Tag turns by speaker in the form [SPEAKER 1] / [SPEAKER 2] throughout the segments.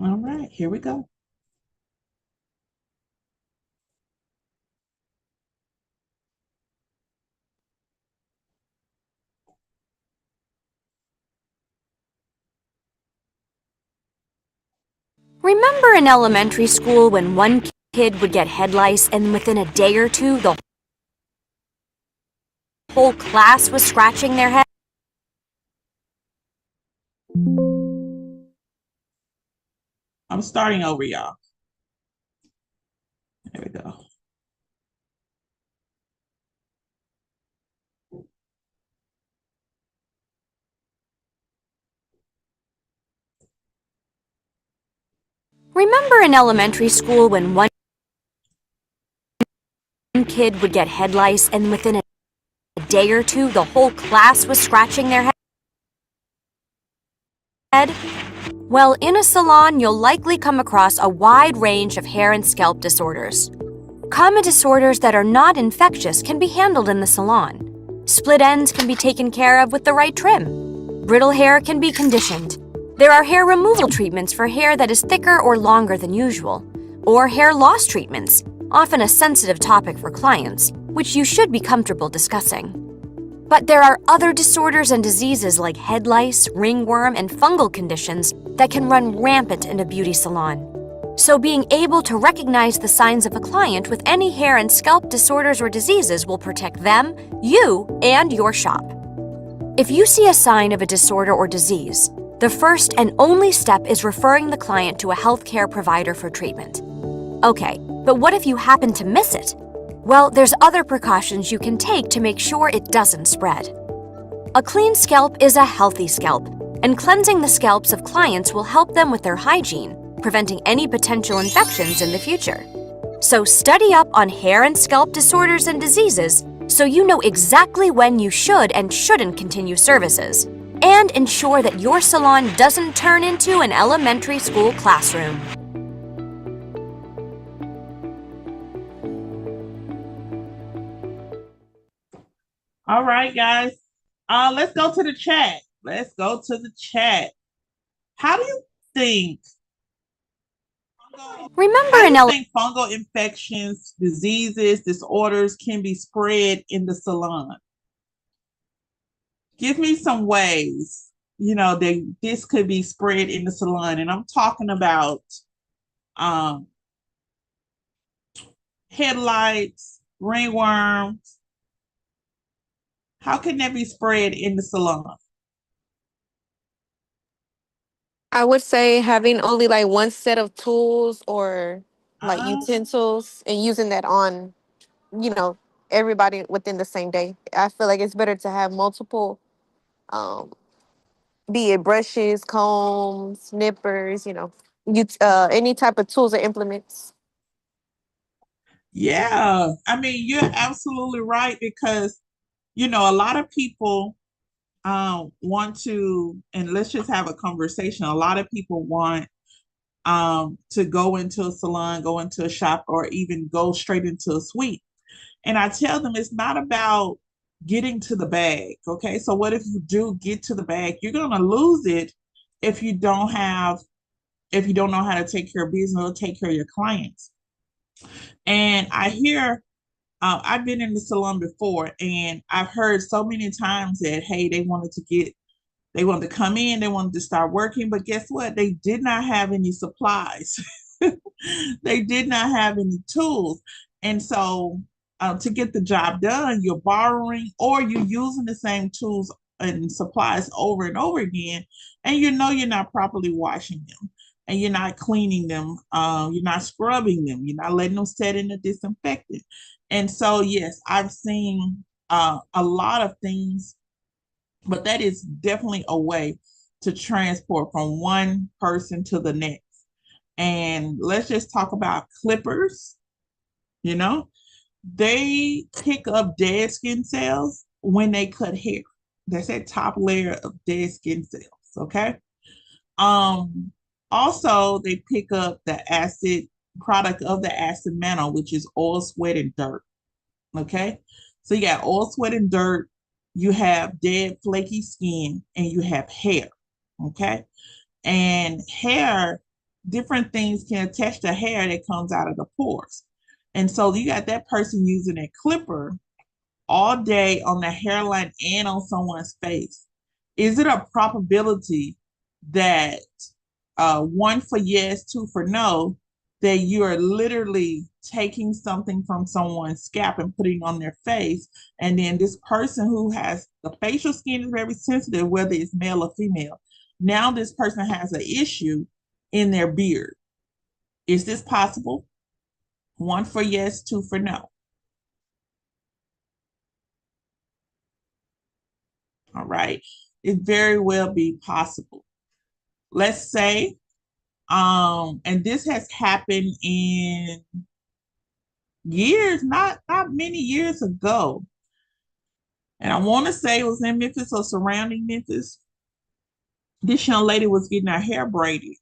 [SPEAKER 1] All right, here we go.
[SPEAKER 2] Remember in elementary school when one kid would get head lice and within a day or two the whole class was scratching their head?
[SPEAKER 1] I'm starting over, y'all. There we go.
[SPEAKER 2] Remember in elementary school when one kid would get head lice and within a day or two the whole class was scratching their head? Well, in a salon, you'll likely come across a wide range of hair and scalp disorders. Common disorders that are not infectious can be handled in the salon. Split ends can be taken care of with the right trim. Brittle hair can be conditioned. There are hair removal treatments for hair that is thicker or longer than usual, or hair loss treatments, often a sensitive topic for clients, which you should be comfortable discussing. But there are other disorders and diseases like head lice, ringworm, and fungal conditions that can run rampant in a beauty salon. So being able to recognize the signs of a client with any hair and scalp disorders or diseases will protect them, you, and your shop. If you see a sign of a disorder or disease, the first and only step is referring the client to a healthcare provider for treatment. Okay, but what if you happen to miss it? Well, there's other precautions you can take to make sure it doesn't spread. A clean scalp is a healthy scalp, and cleansing the scalps of clients will help them with their hygiene, preventing any potential infections in the future. So study up on hair and scalp disorders and diseases so you know exactly when you should and shouldn't continue services, and ensure that your salon doesn't turn into an elementary school classroom.
[SPEAKER 1] All right, guys. Let's go to the chat. Let's go to the chat. How do you think
[SPEAKER 2] Remember
[SPEAKER 1] how do
[SPEAKER 2] in
[SPEAKER 1] you think fungal infections, diseases, disorders can be spread in the salon? Give me some ways, this could be spread in the salon. And I'm talking about um headlights, ringworms. How can that be spread in the salon?
[SPEAKER 3] I would say having only like one set of tools or like
[SPEAKER 1] Uh,
[SPEAKER 3] utensils and using that on, you know, everybody within the same day. I feel like it's better to have multiple, um, be it brushes, combs, nippers, any type of tools or implements.
[SPEAKER 1] yeah, I mean, you're absolutely right because a lot of people want to, and let's just have a conversation. A lot of people want to go into a salon, go into a shop, or even go straight into a suite. And I tell them it's not about getting to the bag. Okay. So what if you do get to the bag? You're gonna lose it if you don't have if you don't know how to take care of business or take care of your clients. And I hear I've been in the salon before and I've heard so many times that hey, they wanted to come in, they wanted to start working, but guess what? They did not have any supplies. They did not have any tools. And so to get the job done, you're borrowing or you're using the same tools and supplies over and over again. And you're not properly washing them and you're not cleaning them. You're not scrubbing them. You're not letting them set in the disinfectant. And so, yes, I've seen a lot of things, but that is definitely a way to transport from one person to the next. And let's just talk about clippers. You know, they pick up dead skin cells when they cut hair. That's that top layer of dead skin cells. Okay. Um, Also, they pick up the acid product of the acid mantle, which is oil, sweat, and dirt. Okay. So you got oil, sweat, and dirt, you have dead, flaky skin, and you have hair. Okay. And hair different things can attach to hair that comes out of the pores. And so you got that person using a clipper all day on the hairline and on someone's face. Is it a probability that one for yes, two for no, that you are literally taking something from someone's scalp and putting on their face, and then this person who has the facial skin is very sensitive, whether it's male or female. Now this person has an issue in their beard. Is this possible? One for yes, two for no. All right. It very well be possible. Let's say, and this has happened in years, not many years ago. And I want to say it was in Memphis or surrounding Memphis. This young lady was getting her hair braided.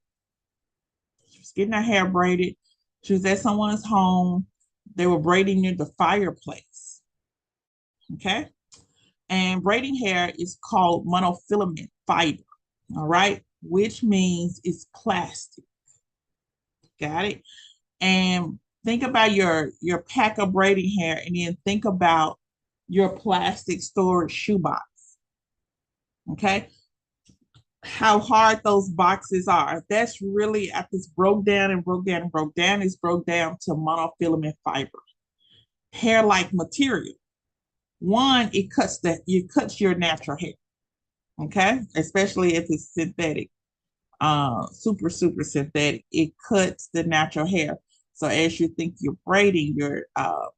[SPEAKER 1] She was getting her hair braided. She was at someone's home. They were braiding near the fireplace. Okay. And braiding hair is called monofilament fiber. All right. Which means it's plastic. Got it? And think about your pack of braiding hair, and then think about your plastic storage shoebox. Okay. How hard those boxes are. That's really, after it's broke down and broke down and broke down, it's broke down to monofilament fiber, hair-like material. One, it cuts your natural hair. Okay, especially if it's synthetic, super synthetic. It cuts the natural hair. So as you think you're braiding your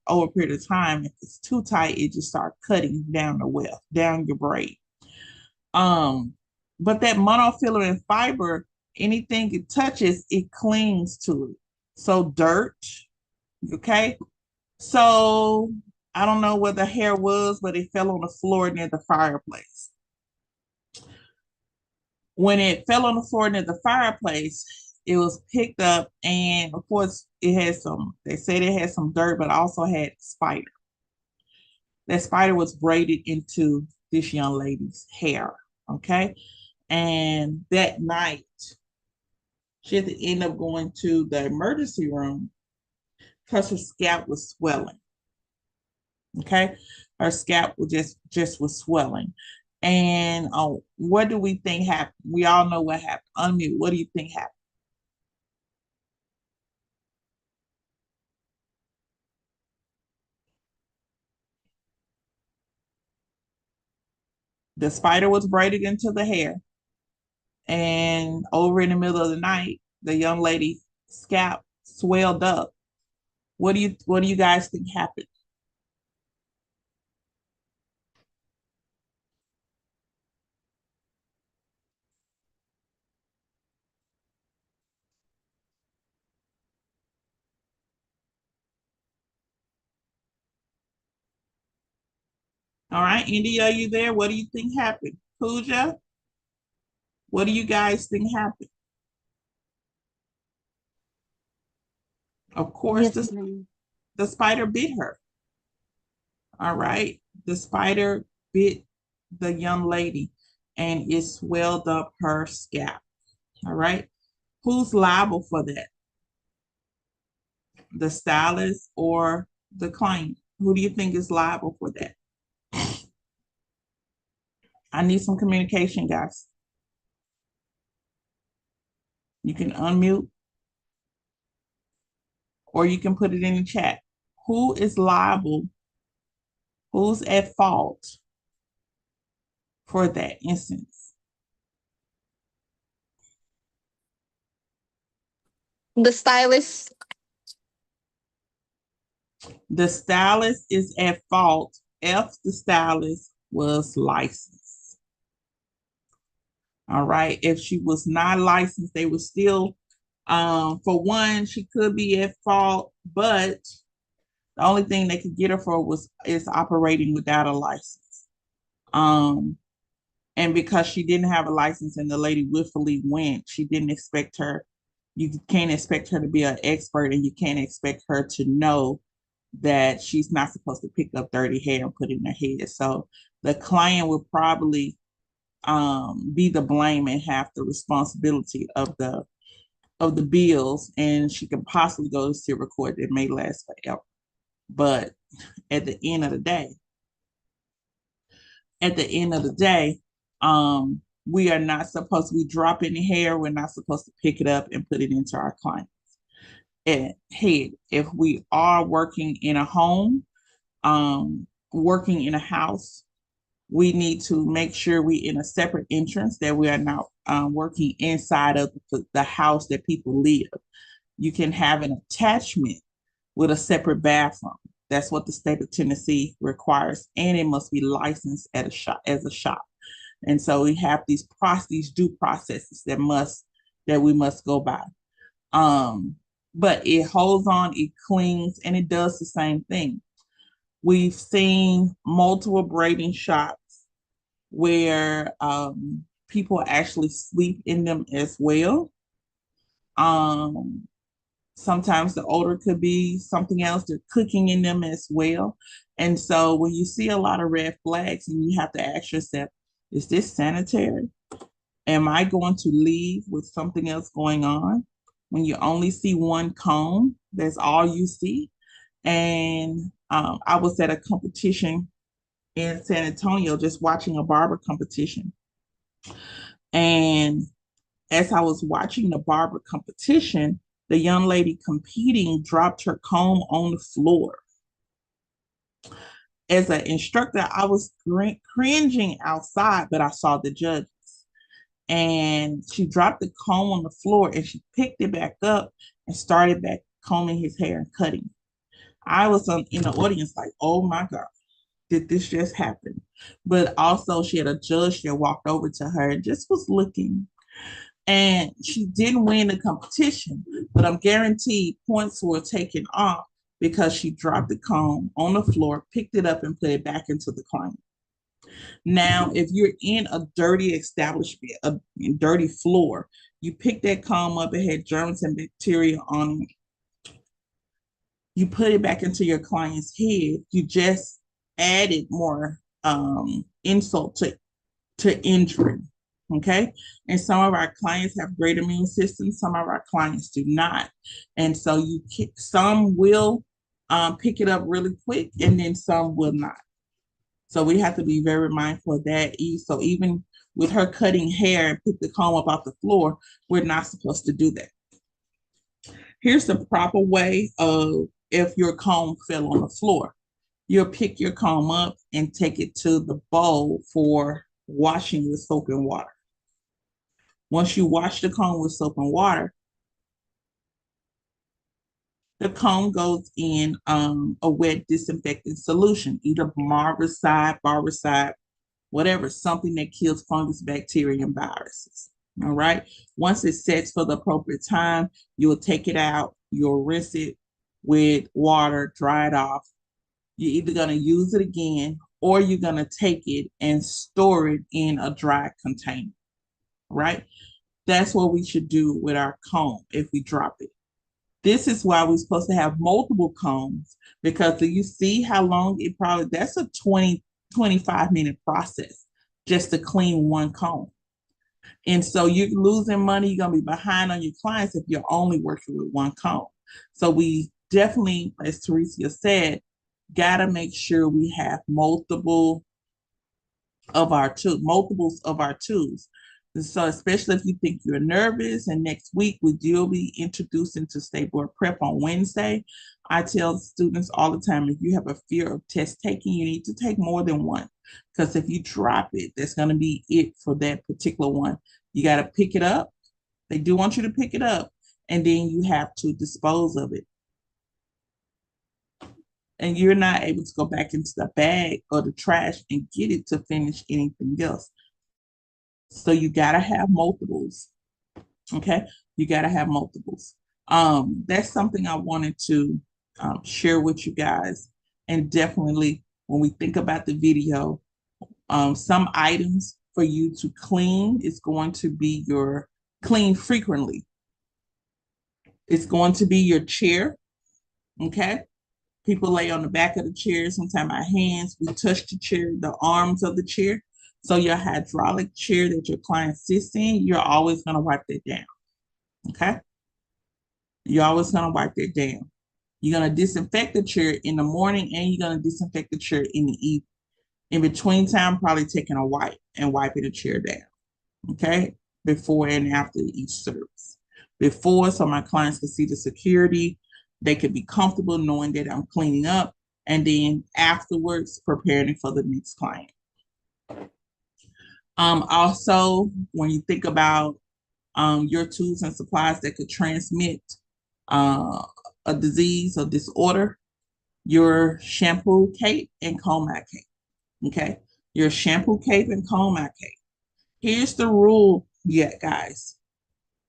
[SPEAKER 1] over a period of time, if it's too tight, it just start cutting down the weft, down your braid. Um, but that monofilament fiber, anything it touches, it clings to it. So dirt, okay. So I don't know what the hair was, but it fell on the floor near the fireplace. When it fell on the floor near the fireplace, it was picked up, and of course, it had some. They said it had some dirt, but also had spider. That spider was braided into this young lady's hair. Okay, and that night, she had to end up going to the emergency room because her scalp was swelling. Okay, her scalp was just was swelling. And what do we think happened? We all know what happened. Unmute. What do you think happened? The spider was braided into the hair, and over in the middle of the night, the young lady's scalp swelled up. What do you guys think happened? All right, India, are you there? What do you think happened? Pooja, what do you guys think happened? Of course,
[SPEAKER 4] Yes,
[SPEAKER 1] the
[SPEAKER 4] ma'am.
[SPEAKER 1] the spider bit her. All right, the spider bit the young lady, and it swelled up her scalp. All right, who's liable for that? The stylist or the client? Who do you think is liable for that? I need some communication, guys. You can unmute or you can put it in the chat. Who is liable? Who's at fault for that instance?
[SPEAKER 3] The stylist.
[SPEAKER 1] The stylist is at fault if the stylist was licensed. All right. If she was not licensed, they would still, for one, she could be at fault, but the only thing they could get her for is operating without a license. Um, and because she didn't have a license and the lady willfully went, she didn't expect her. You can't expect her to be an expert, and you can't expect her to know that she's not supposed to pick up dirty hair and put it in her head. So the client will probably be the blame and have the responsibility of of the bills, and she can possibly go to civil court that may last forever. But at the end of the day, at the end of the day, we are not supposed to be dropping the hair. We're not supposed to pick it up and put it into our client's head. If we are working in a home, working in a house, we need to make sure we in a separate entrance, that we are not working inside of the house that people live. You can have an attachment with a separate bathroom. That's what the state of Tennessee requires, and it must be licensed at a shop as a shop. And so we have these due processes that we must go by. But it holds on, it clings, and it does the same thing. We've seen multiple braiding shops where people actually sleep in them as well. Um, Sometimes the odor could be something else. They're cooking in them as well. And so when you see a lot of red flags, and you have to ask yourself, is this sanitary? Am I going to leave with something else going on? When you only see one comb, that's all you see. And I was at a competition in San Antonio, just watching a barber competition. And as I was watching the barber competition, the young lady competing dropped her comb on the floor. As an instructor, I was cringing outside, but I saw the judges. And she dropped the comb on the floor, and she picked it back up and started back combing his hair and cutting. I was in the audience like, oh my God, did this just happen? But also, she had a judge that walked over to her and just was looking. And she didn't win the competition, but I'm guaranteed points were taken off because she dropped the comb on the floor, picked it up, and put it back into the client. Now, if you're in a dirty establishment, a dirty floor, you pick that comb up, it had germs and bacteria on it. You put it back into your client's head, you just added more insult to injury. Okay. And some of our clients have great immune systems, some of our clients do not. And so some will pick it up really quick, and then some will not. So we have to be very mindful of that. So even with her cutting hair and pick the comb up off the floor, we're not supposed to do that. Here's the proper way of if your comb fell on the floor. You'll pick your comb up and take it to the bowl for washing with soap and water. Once you wash the comb with soap and water, the comb goes in a wet disinfectant solution, either barbicide, whatever, something that kills fungus, bacteria, and viruses. All right. Once it sets for the appropriate time, you'll take it out, you'll rinse it with water, dry it off. You're either going to use it again, or you're going to take it and store it in a dry container. Right. That's what we should do with our comb if we drop it. This is why we're supposed to have multiple combs, because do you see how long that's a 25-minute process just to clean one comb. And so you're losing money. You're going to be behind on your clients if you're only working with one comb. So we definitely, as Teresa said, got to make sure we have multiples of our tools. So especially if you think you're nervous, and next week we will be introducing to State Board Prep on Wednesday. I tell students all the time, if you have a fear of test taking, you need to take more than one, because if you drop it, that's going to be it for that particular one. You got to pick it up. They do want you to pick it up, and then you have to dispose of it. And you're not able to go back into the bag or the trash and get it to finish anything else. So you got to have multiples. Okay. You got to have multiples. That's something I wanted to share with you guys. And definitely when we think about the video, some items for you to clean is going to be your clean frequently. It's going to be your chair. Okay. People lay on the back of the chair. Sometimes our hands, we touch the chair, the arms of the chair. So your hydraulic chair that your client sits in, you're always going to wipe that down. Okay. You're always going to wipe that down. You're going to disinfect the chair in the morning and you're going to disinfect the chair in the evening. In between time, probably taking a wipe and wiping the chair down. Okay. Before and after each service. Before, so my clients can see the security, they could be comfortable knowing that I'm cleaning up. And then afterwards, preparing for the next client. Also, when you think about your tools and supplies that could transmit uh, a disease or disorder, your shampoo cape and comb out cape. Okay, your shampoo cape and comb out cape. Here's the rule, yet, guys.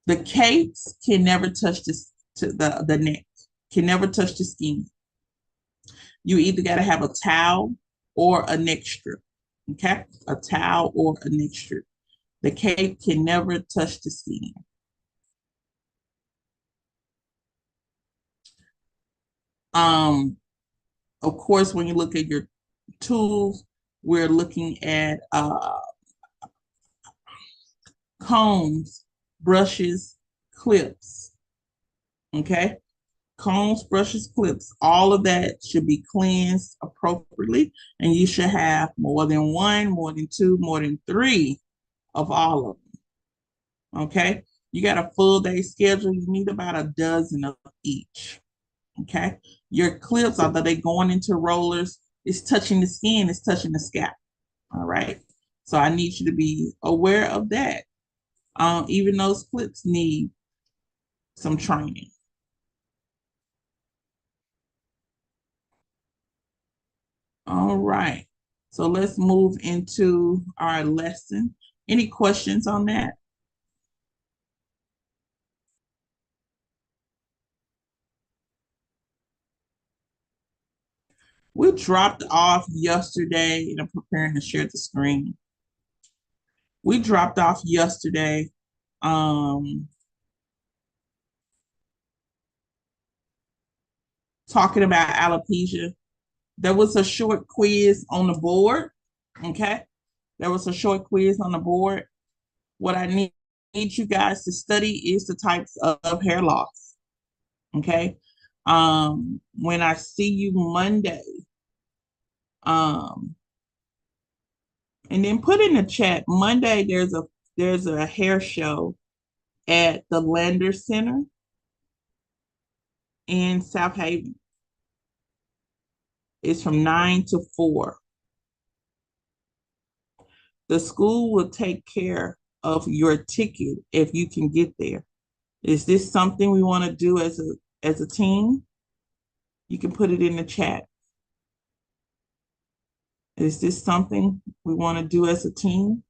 [SPEAKER 1] The capes can never touch this to the neck, can never touch the skin. You either got to have a towel or a neck strip. Okay, a towel or a neck strip. The cape can never touch the skin. Um, of course, when you look at your tools, we're looking at combs, brushes, clips. Okay, combs, brushes, clips. All of that should be cleansed appropriately, and you should have more than one, more than two, more than three of all of them. Okay, you got a full day schedule. You need about a dozen of each. Okay, your clips, although they going into rollers, it's touching the skin, it's touching the scalp. All right, so I need you to be aware of that. Even those clips need some training. All right, so let's move into our lesson. Any questions on that? We dropped off yesterday, and I'm preparing to share the screen. We dropped off yesterday talking about alopecia. There was a short quiz on the board. Okay. There was a short quiz on the board. What I need you guys to study is the types of hair loss. Okay. When I see you Monday, um, and then put in the chat, Monday there's a hair show at the Lander Center in South Haven. It's from 9 to 4. The school will take care of your ticket if you can get there. Is this something we want to do as a team? You can put it in the chat. Is this something we want to do as a team?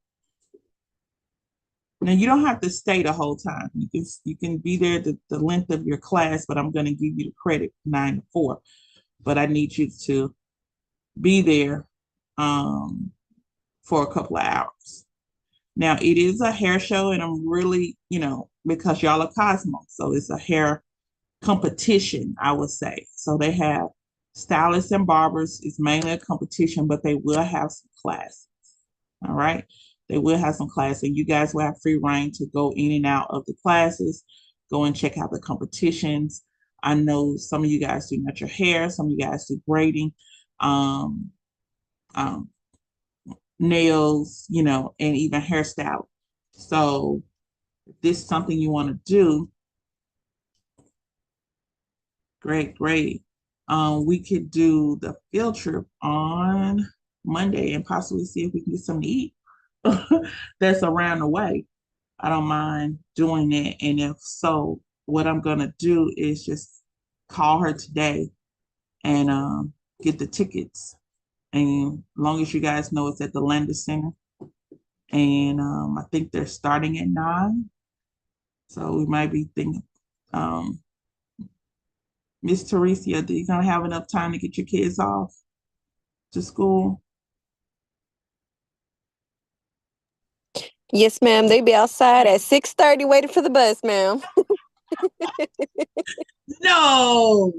[SPEAKER 1] Now you don't have to stay the whole time. You can be there the length of your class, but I'm going to give you the credit 9 to 4. But I need you to be there for a couple of hours. Now it is a hair show, and I'm really, because y'all are Cosmo, so it's a hair competition, I would say. So they have stylists and barbers. It's mainly a competition, but they will have some classes. All right. They will have some classes, and you guys will have free reign to go in and out of the classes, go and check out the competitions. I know some of you guys do natural hair, some of you guys do braiding, um, um, nails, and even hairstyle. So if this is something you want to do, great, great. We could do the field trip on Monday and possibly see if we can get something to eat that's around the way. I don't mind doing that. And if so, what I'm going to do is just call her today and get the tickets. And as long as you guys know it's at the Lander Center. And I think they're starting at 9. So we might be thinking, Miss Teresa, are you going to have enough time to get your kids off to school?
[SPEAKER 3] Yes, ma'am. They be outside at 6:30 waiting for the bus, ma'am.
[SPEAKER 1] No.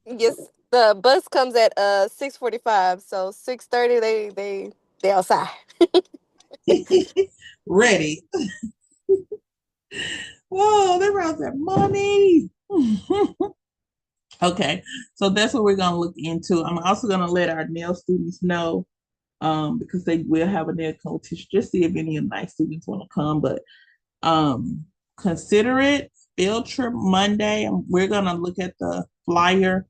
[SPEAKER 3] Yes, the bus comes at 6:45, so 6:30 they outside.
[SPEAKER 1] Ready. Whoa, they around that mommy. Okay, so that's what we're going to look into. I'm also going to let our nail students know because they will have a nail competition. Just see if any of my students want to come, but um, consider it field trip Monday. We're going to look at the flyer.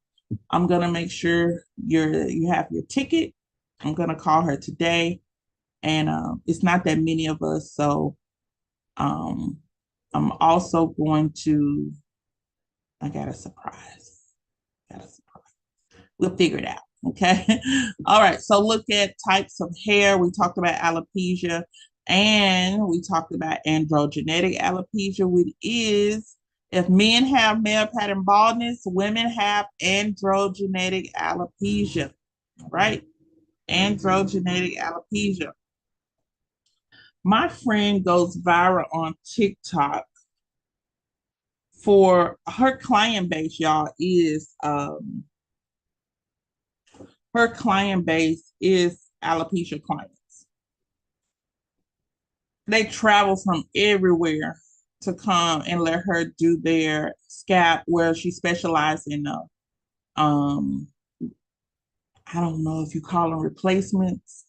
[SPEAKER 1] I'm going to make sure you have your ticket. I'm going to call her today, and it's not that many of us, so um, I'm also going to. I got a surprise. Got a surprise. We'll figure it out. Okay. All right. So look at types of hair. We talked about alopecia and we talked about androgenetic alopecia, which is if men have male pattern baldness, women have androgenetic alopecia, right? Androgenetic alopecia. My friend goes viral on TikTok for her client base, y'all, is her client base is alopecia clients. They travel from everywhere to come and let her do their scalp, where she specializes in um I don't know if you call them replacements,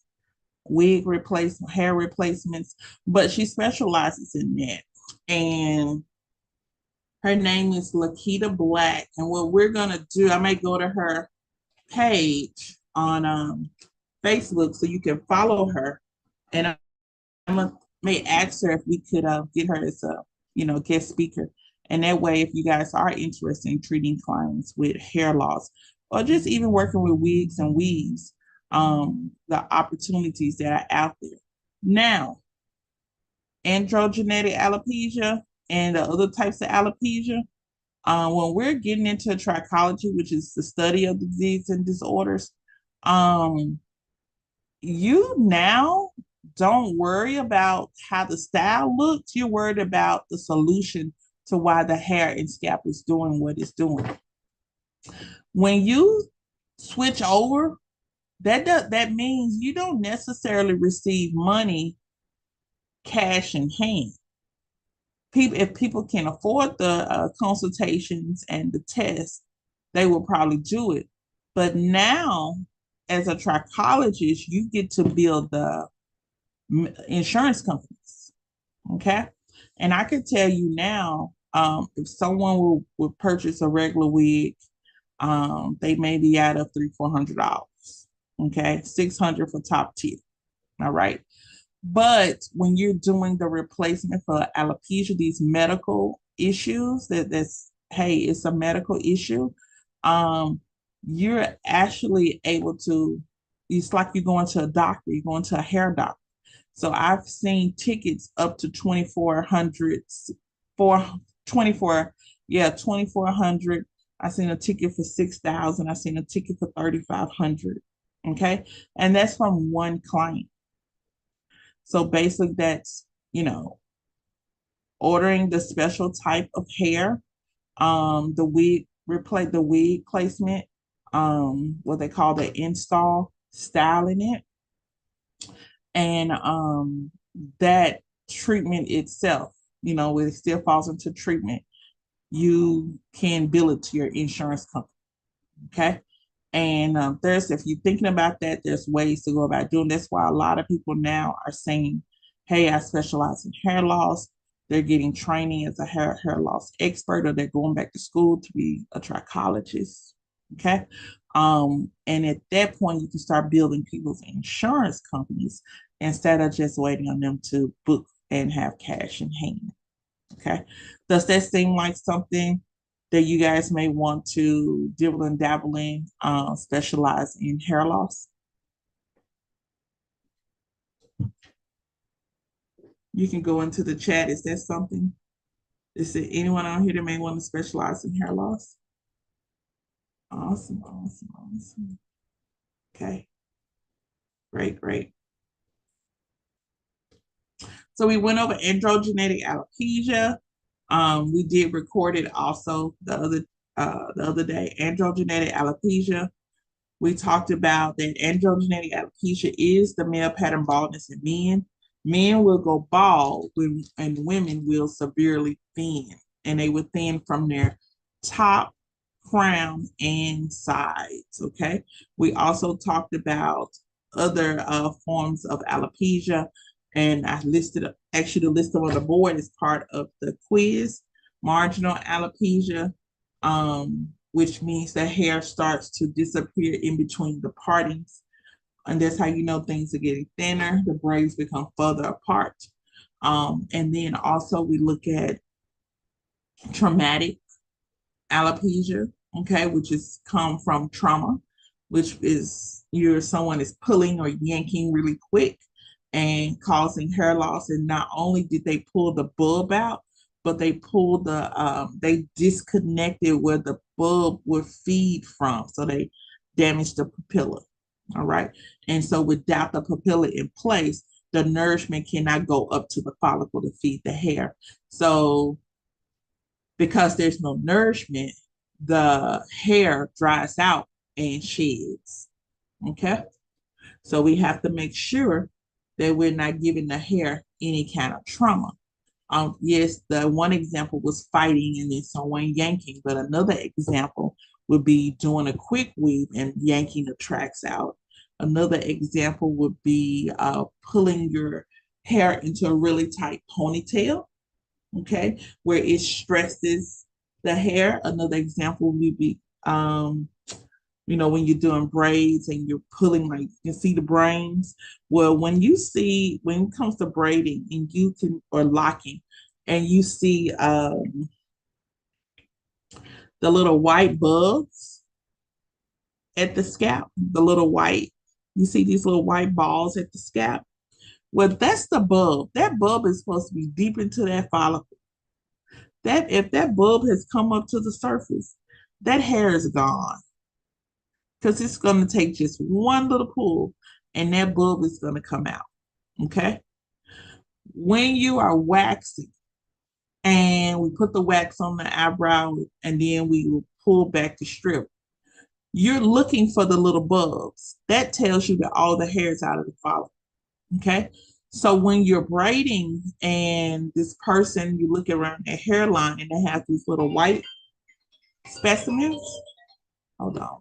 [SPEAKER 1] wig replacement, hair replacements, but she specializes in that. And her name is Lakita Black. And what we're gonna do, I may go to her page on Facebook so you can follow her. And may ask her if we could get her as a guest speaker. And that way, if you guys are interested in treating clients with hair loss or just even working with wigs and weaves, the opportunities that are out there. Now, androgenetic alopecia and the other types of alopecia, when we're getting into trichology, which is the study of disease and disorders, um, you now don't worry about how the style looks. You're worried about the solution to why the hair and scalp is doing what it's doing. When you switch over, that means you don't necessarily receive money cash in hand. If people can afford the consultations and the tests, they will probably do it. But now, as a trichologist, you get to build the insurance companies. Okay. And I could tell you now, if someone will purchase a regular wig, they may be out of $300-400. Okay. 600 for top tier. All right. But when you're doing the replacement for alopecia, these medical issues, that's hey, it's a medical issue. Um, you're actually able to, it's like you're going to a doctor, you're going to a hair doctor. So I've seen tickets up to 2,400 for 24, yeah, 2,400. I seen a ticket for 6,000. I seen a ticket for 3,500. Okay. And that's from one client. So basically that's, you know, ordering the special type of hair, the wig placement, what they call the install, styling it, and that treatment itself, when it still falls into treatment, you can bill it to your insurance company. Okay. And if you're thinking about that, there's ways to go about doing. That's why a lot of people now are saying, "Hey, I specialize in hair loss." They're getting training as a hair loss expert, or they're going back to school to be a trichologist. Okay. And at that point, you can start building people's insurance companies instead of just waiting on them to book and have cash in hand. Okay. Does that seem like something that you guys may want to dibble and dabble in, specialize in hair loss? You can go into the chat. Is that something? Is there anyone out here that may want to specialize in hair loss? Awesome, awesome, awesome. Okay, great, great. So we went over androgenetic alopecia. We did record it also the other day. Androgenetic alopecia. We talked about that androgenetic alopecia is the male pattern baldness in men. Men will go bald and women will severely thin, and they will thin from their top, crown, and sides. Okay. We also talked about other forms of alopecia, and I listed actually the list on the board is part of the quiz. Marginal alopecia, which means the hair starts to disappear in between the partings, and that's how you know things are getting thinner. The braids become further apart. And then also we look at traumatic alopecia, okay, which is come from trauma, which is someone is pulling or yanking really quick and causing hair loss. And not only did they pull the bulb out, but they disconnected where the bulb would feed from. So they damaged the papilla. All right. And so without the papilla in place, the nourishment cannot go up to the follicle to feed the hair. So because there's no nourishment, the hair dries out and sheds. Okay. So we have to make sure that we're not giving the hair any kind of trauma. Yes, the one example was fighting and then someone yanking, but another example would be doing a quick weave and yanking the tracks out. Another example would be pulling your hair into a really tight ponytail, okay, where it stresses the hair. Another example would be, when you're doing braids and you're pulling, like you can see the brains. Well, when it comes to braiding and or locking, and you see the little white bugs at the scalp, you see these little white balls at the scalp. Well, that's the bulb. That bulb is supposed to be deep into that follicle. That if that bulb has come up to the surface, that hair is gone because it's going to take just one little pull and that bulb is going to come out. Okay. When you are waxing and we put the wax on the eyebrow and then we will pull back the strip, you're looking for the little bulbs. That tells you that all the hair is out of the follicle. Okay. So when you're braiding and this person, you look around their hairline and they have these little white specimens. Hold on.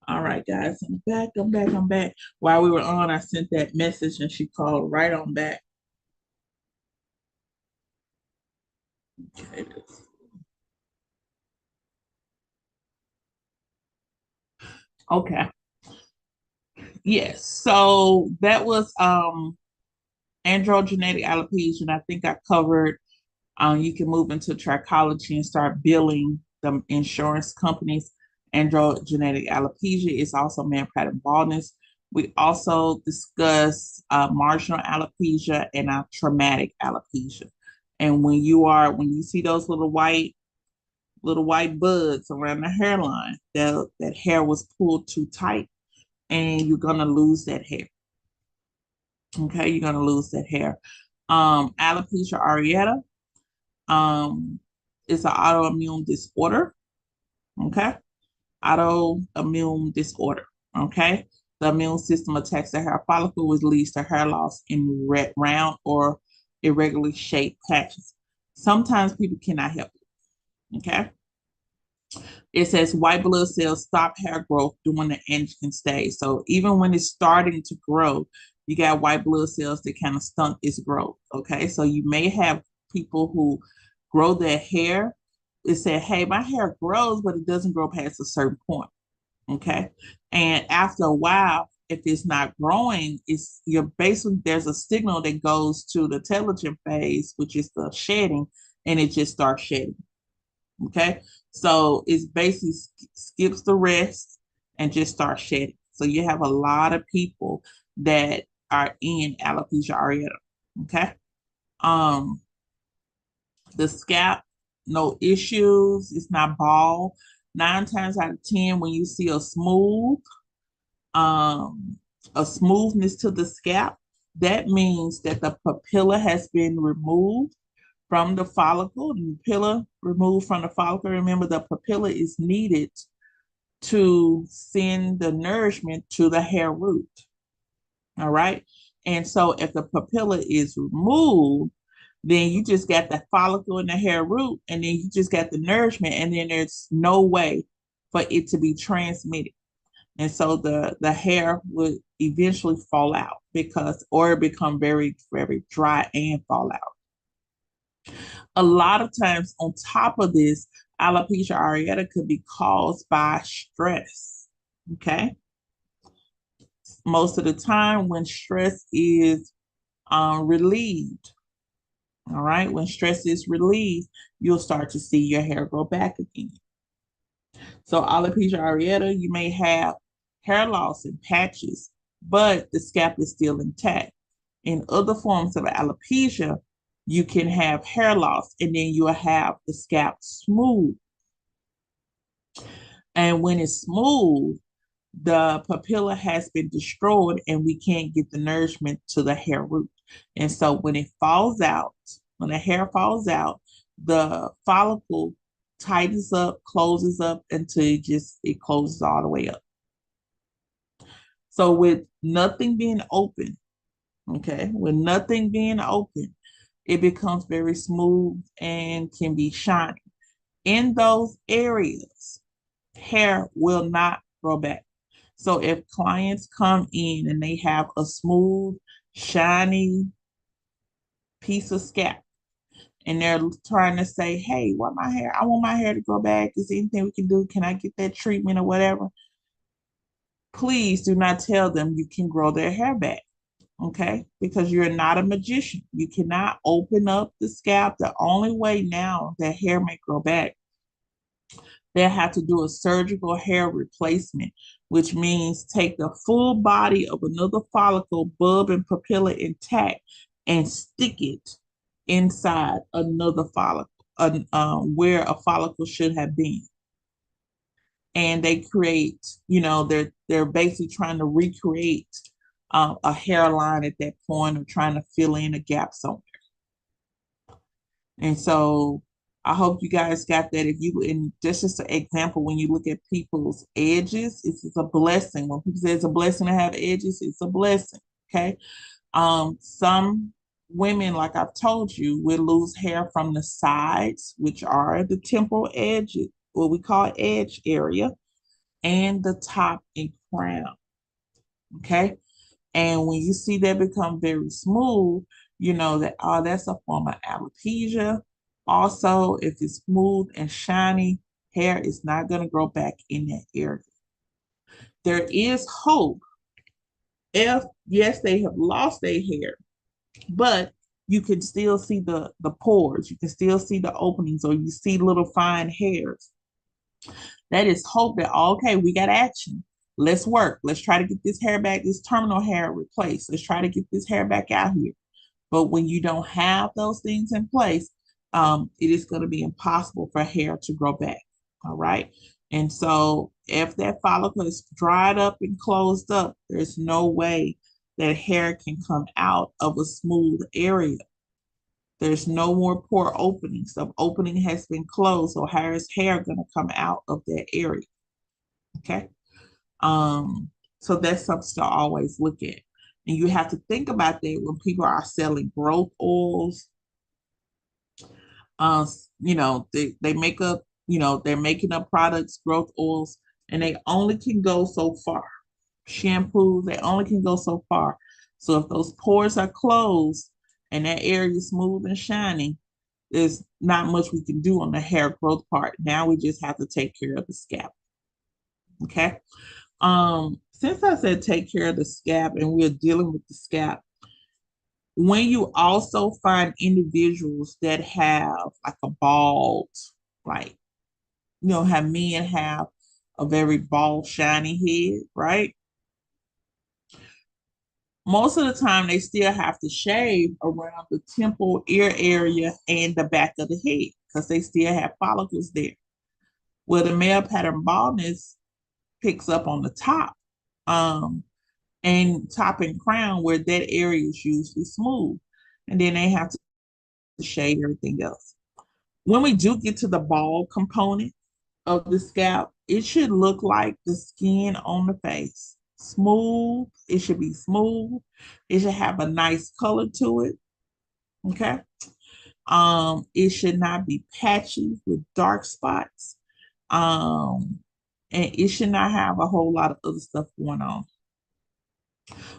[SPEAKER 1] All right, guys, I'm back. I'm back. While we were on, I sent that message and she called right on back. Okay. Okay. Yes. So that was androgenetic alopecia, and I think I covered you can move into trichology and start billing the insurance companies. Androgenetic alopecia is also man pattern baldness. We also discuss marginal alopecia and traumatic alopecia. And when you see those little white buds around the hairline, that hair was pulled too tight, and you're gonna lose that hair. Okay, you're gonna lose that hair. Alopecia areata um, is an autoimmune disorder. Okay, autoimmune disorder. Okay, the immune system attacks the hair follicle, which leads to hair loss in round or irregularly shaped patches. Sometimes people cannot help it. Okay, it says white blood cells stop hair growth during the androgen stage. So even when it's starting to grow, you got white blood cells that kind of stunt its growth. Okay, so you may have people who grow their hair. It said, "Hey, my hair grows, but it doesn't grow past a certain point." Okay, and after a while, if it's not growing, it's you're basically there's a signal that goes to the telogen phase, which is the shedding, and it just starts shedding. Okay. So it's basically skips the rest and just starts shedding. So you have a lot of people that are in alopecia areata. Okay. Um, the scalp, no issues. It's not bald. 9 times out of 10, when you see um, a smoothness to the scalp, that means that the papilla has been removed from the follicle. The papilla removed from the follicle. Remember, the papilla is needed to send the nourishment to the hair root. All right. And so if the papilla is removed, then you just got the follicle and the hair root, and then you just got the nourishment, and then there's no way for it to be transmitted. And so the hair would eventually fall out because or become very, very dry and fall out. A lot of times, on top of this, alopecia areata could be caused by stress. Okay. Most of the time, when stress is relieved, all right, when stress is relieved, you'll start to see your hair grow back again. So, alopecia areata, you may have hair loss and patches, but the scalp is still intact. In other forms of alopecia, you can have hair loss and then you'll have the scalp smooth. And when it's smooth, the papilla has been destroyed and we can't get the nourishment to the hair root. And so when it falls out, when the hair falls out, the follicle tightens up, closes up until it closes all the way up. So with nothing being open, okay, with nothing being open, it becomes very smooth and can be shiny. In those areas, hair will not grow back. So if clients come in and they have a smooth, shiny piece of scalp and they're trying to say, "Hey, I want my hair to grow back. Is there anything we can do? Can I get that treatment or whatever?" Please do not tell them you can grow their hair back. Okay, because you're not a magician. You cannot open up the scalp. The only way now that hair may grow back, they have to do a surgical hair replacement, which means take the full body of another follicle, bulb, and papilla intact and stick it inside another follicle, where a follicle should have been. And they create, they're basically trying to recreate a hairline at that point, or trying to fill in a gap somewhere. And so I hope you guys got that. If you, and just an example, when you look at people's edges, it's a blessing. When people say it's a blessing to have edges, it's a blessing. Okay. Some women, like I've told you, will lose hair from the sides, which are the temporal edges, what we call edge area. and the top and crown. Okay. And when you see that become very smooth, you know that, oh, that's a form of alopecia. Also, if it's smooth and shiny, hair is not going to grow back in that area. There is hope if, yes, they have lost their hair, but you can still see the pores, you can still see the openings, or you see little fine hairs. That is hope that, okay, we got action. Let's work. Let's try to get this hair back, this terminal hair replaced. Let's try to get this hair back out here. But when you don't have those things in place, it is going to be impossible for hair to grow back. All right. And so if that follicle is dried up and closed up, there's no way that hair can come out of a smooth area. There's no more pore openings. The opening has been closed. So how is hair going to come out of that area? Okay. Um, so that's something to always look at. And you have to think about that when people are selling growth oils. Uh, they make up, they're making up products, growth oils, and they only can go so far. Shampoos, they only can go so far. So if those pores are closed and that area is smooth and shiny, there's not much we can do on the hair growth part. Now we just have to take care of the scalp. Okay. Since I said take care of the scalp and we're dealing with the scalp, when you also find individuals that have like a bald, like, have men have a very bald, shiny head, right? Most of the time, they still have to shave around the temple, ear area, and the back of the head because they still have follicles there. Where the male pattern baldness picks up on the top, and top and crown, where that area is usually smooth. And then they have to shade everything else. When we do get to the bald component of the scalp, it should look like the skin on the face. Smooth. It should be smooth. It should have a nice color to it. Okay. It should not be patchy with dark spots. Um, and it should not have a whole lot of other stuff going on.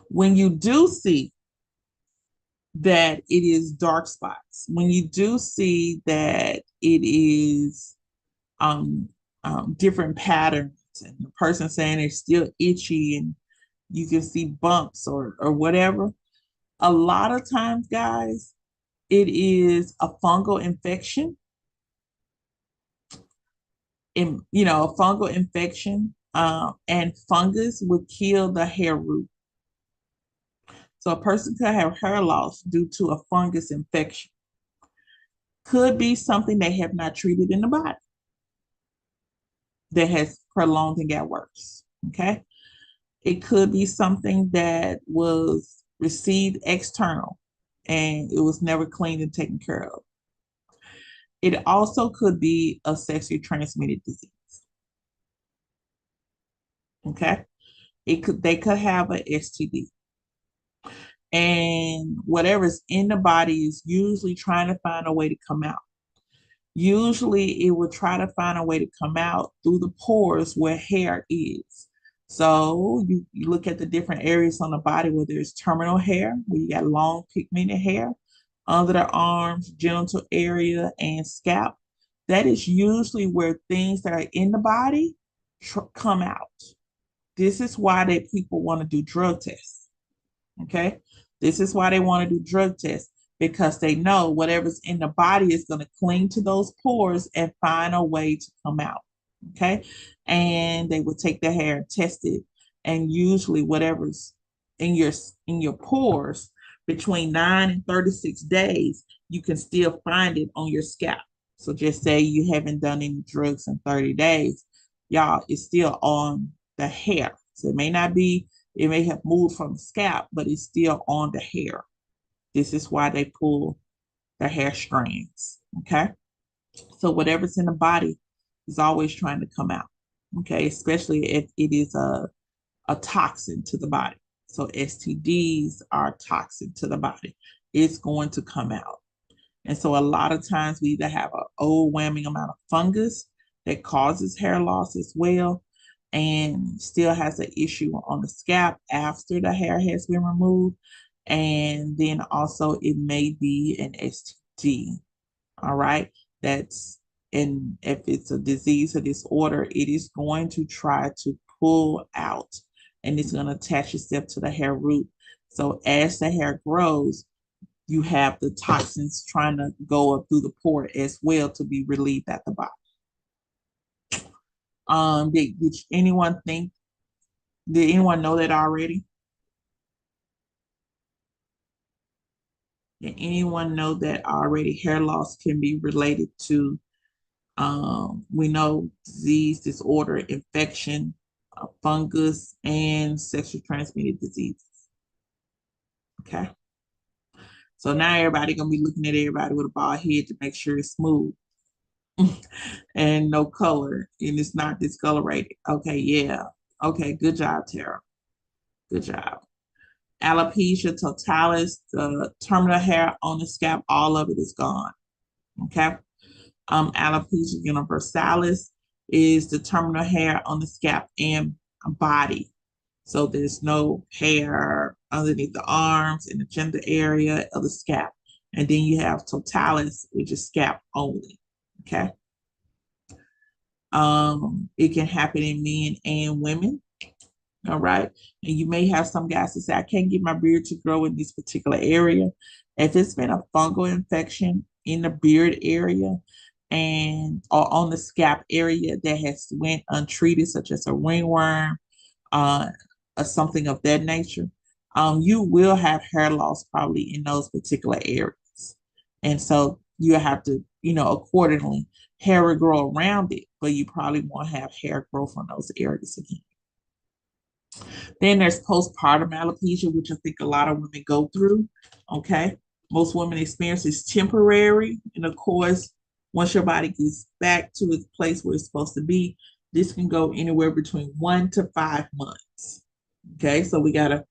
[SPEAKER 1] When you do see that it is dark spots, when you do see that it is different patterns, and the person saying it's still itchy and you can see bumps or whatever, a lot of times, guys, it is a fungal infection. A fungal infection, and fungus would kill the hair root. So a person could have hair loss due to a fungus infection. Could be something they have not treated in the body that has prolonged and got worse. Okay. It could be something that was received external and it was never cleaned and taken care of. It also could be a sexually transmitted disease. Okay. They could have an STD. And whatever's in the body is usually trying to find a way to come out. Usually it will try to find a way to come out through the pores where hair is. So you look at the different areas on the body where there's terminal hair, where you got long pigmented hair, under the arms, genital area, and scalp. That is usually where things that are in the body come out. This is why that people want to do drug tests. Okay. This is why they want to do drug tests, because they know whatever's in the body is going to cling to those pores and find a way to come out. Okay. And they will take the hair and test it. And usually whatever's in your pores between 9 and 36 days, you can still find it on your scalp. So just say you haven't done any drugs in 30 days, y'all, it's still on the hair. So it may have moved from the scalp, but it's still on the hair. This is why they pull the hair strands. Okay. So whatever's in the body is always trying to come out. Okay. Especially if it is a toxin to the body. So STDs are toxin to the body. It's going to come out. And so a lot of times we either have an overwhelming amount of fungus that causes hair loss as well. and still has an issue on the scalp after the hair has been removed. And then also it may be an STD. All right. That's, and if it's a disease or disorder, it is going to try to pull out and it's going to attach itself to the hair root. So as the hair grows, you have the toxins trying to go up through the pore as well to be relieved at the bottom. Did anyone think, did anyone know that already? Did anyone know that already hair loss can be related to, we know disease, disorder, infection, fungus, and sexually transmitted diseases? Okay. So now everybody gonna be looking at everybody with a bald head to make sure it's smooth and no color and it's not discolorated. Okay, yeah. Okay, good job, Tara. Good job. Alopecia totalis, the terminal hair on the scalp, all of it is gone. Okay. Alopecia universalis is the terminal hair on the scalp and body. So there's no hair underneath the arms in the gender area of the scalp. And then you have totalis, which is scalp only. Okay. It can happen in men and women. All right. And you may have some guys that say, I can't get my beard to grow in this particular area. If it's been a fungal infection in the beard area and or on the scalp area that has went untreated, such as a ringworm, uh, or something of that nature, you will have hair loss probably in those particular areas. And so you have to, accordingly, hair will grow around it, but you probably won't have hair growth on those areas again. Then there's postpartum alopecia, which I think a lot of women go through. Okay. Most women experience is temporary. And of course, once your body gets back to its place where it's supposed to be, this can go anywhere between 1 to 5 months. Okay. So we got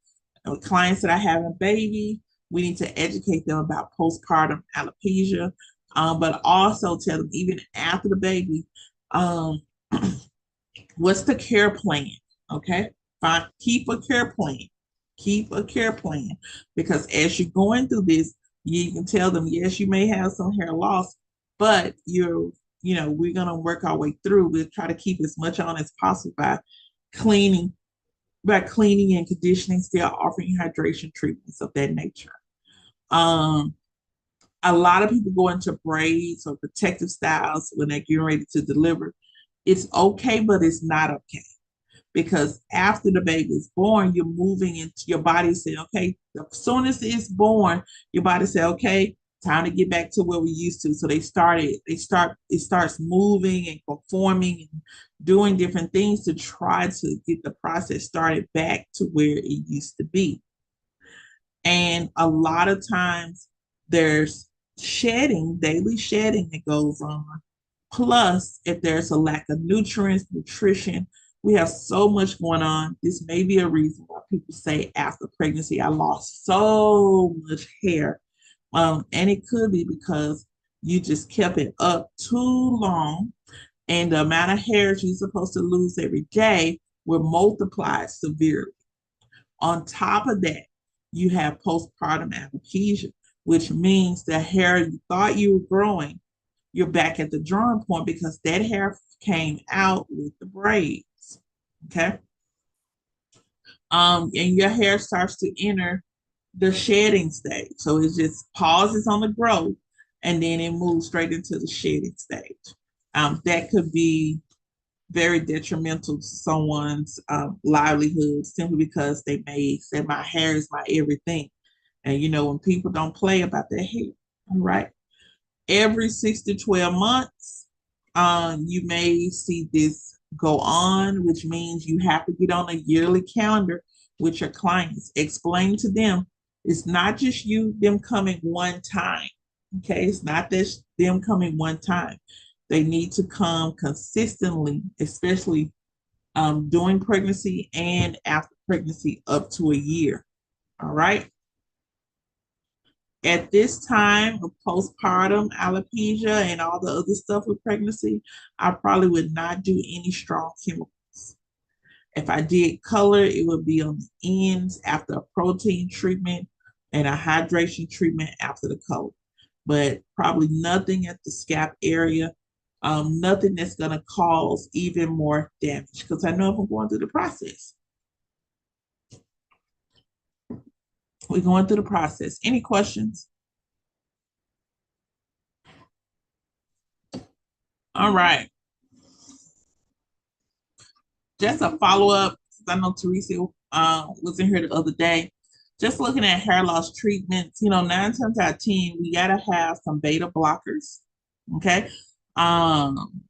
[SPEAKER 1] clients that are having baby, we need to educate them about postpartum alopecia, but also tell them even after the baby, um, what's the care plan? Okay. Find, keep a care plan. Keep a care plan because as you're going through this, you can tell them, yes, you may have some hair loss, but we're going to work our way through. We'll try to keep as much on as possible cleaning, by cleaning and conditioning, still offering hydration treatments of that nature. Um, a lot of people go into braids or protective styles when they're getting ready to deliver. It's okay, but it's not okay because after the baby is born, you're moving into your body saying, okay, as soon as it's born, your body say, okay, time to get back to where we used to. So it starts moving and performing and doing different things to try to get the process started back to where it used to be. And a lot of times there's shedding, daily shedding that goes on. Plus, if there's a lack of nutrients, nutrition, we have so much going on. This may be a reason why people say after pregnancy, I lost so much hair. And it could be because you just kept it up too long, and the amount of hairs you're supposed to lose every day will multiply severely. On top of that, you have postpartum alopecia, which means the hair you thought you were growing, you're back at the drawing point because that hair came out with the braids. Okay. And your hair starts to enter the shedding stage. So it just pauses on the growth and then it moves straight into the shedding stage. That could be very detrimental to someone's livelihood simply because they may say, my hair is my everything. And when people don't play about their hair, all right? Every 6 to 12 months, you may see this go on, which means you have to get on a yearly calendar with your clients. Explain to them it's not just them coming one time. Okay, it's not just them coming one time. They need to come consistently, especially during pregnancy and after pregnancy up to a year. All right. At this time of postpartum alopecia and all the other stuff with pregnancy, I probably would not do any strong chemicals. If I did color, it would be on the ends after a protein treatment and a hydration treatment after the color. But probably nothing at the scalp area, nothing that's going to cause even more damage because I know if I'm going through the process. We're going through the process. Any questions? All right. Just a follow up. I know Teresa was in here the other day. Just looking at hair loss treatments, 9 times out of 10, we got to have some beta blockers. Okay. Um,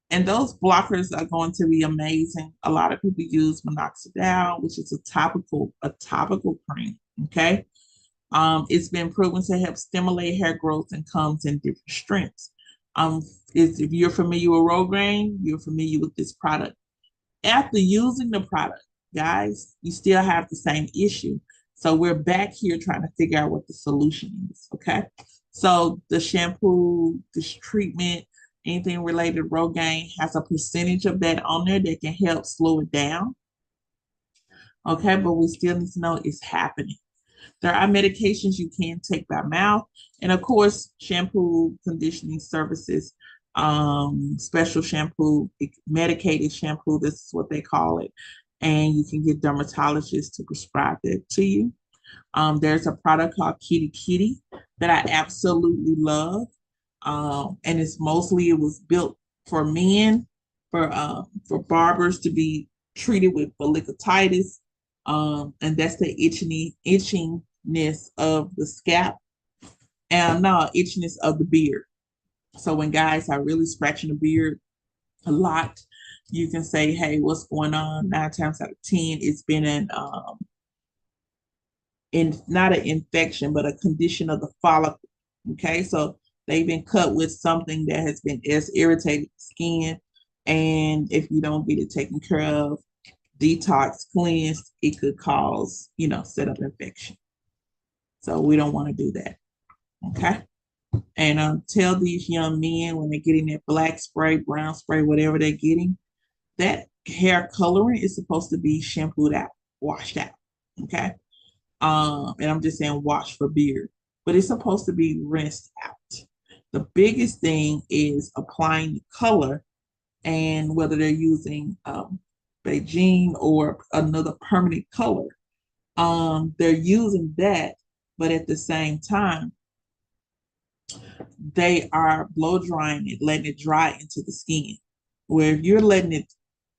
[SPEAKER 1] and those blockers are going to be amazing. A lot of people use minoxidil, which is a topical cream. Okay. It's been proven to help stimulate hair growth and comes in different strengths. Um, if you're familiar with Rogaine, you're familiar with this product. After using the product, guys, you still have the same issue. So we're back here trying to figure out what the solution is. Okay. So the shampoo, this treatment, anything related to Rogaine has a percentage of that on there that can help slow it down. Okay. But we still need to know it's happening. There are medications you can take by mouth, and of course, shampoo, conditioning services, special shampoo, medicated shampoo. This is what they call it, and you can get dermatologists to prescribe that to you. There's a product called Kitty Kitty that I absolutely love, and it was built for men, for barbers to be treated with folliculitis, and that's the itchiness of the scalp, and no itchiness of the beard. So when guys are really scratching the beard a lot, you can say, "Hey, what's going on?" 9 times out of 10, it's been in not an infection, but a condition of the follicle. Okay, so they've been cut with something that has irritated the skin, and if you don't get it taken care of, detox, cleansed, it could cause, set up infection. So we don't want to do that. Okay. And tell these young men when they're getting that black spray, brown spray, whatever they're getting, that hair coloring is supposed to be shampooed out, washed out. Okay. And I'm just saying wash for beard, but it's supposed to be rinsed out. The biggest thing is applying the color, and whether they're using Beijing or another permanent color, they're using that, but at the same time, they are blow drying it, letting it dry into the skin. Where if you're letting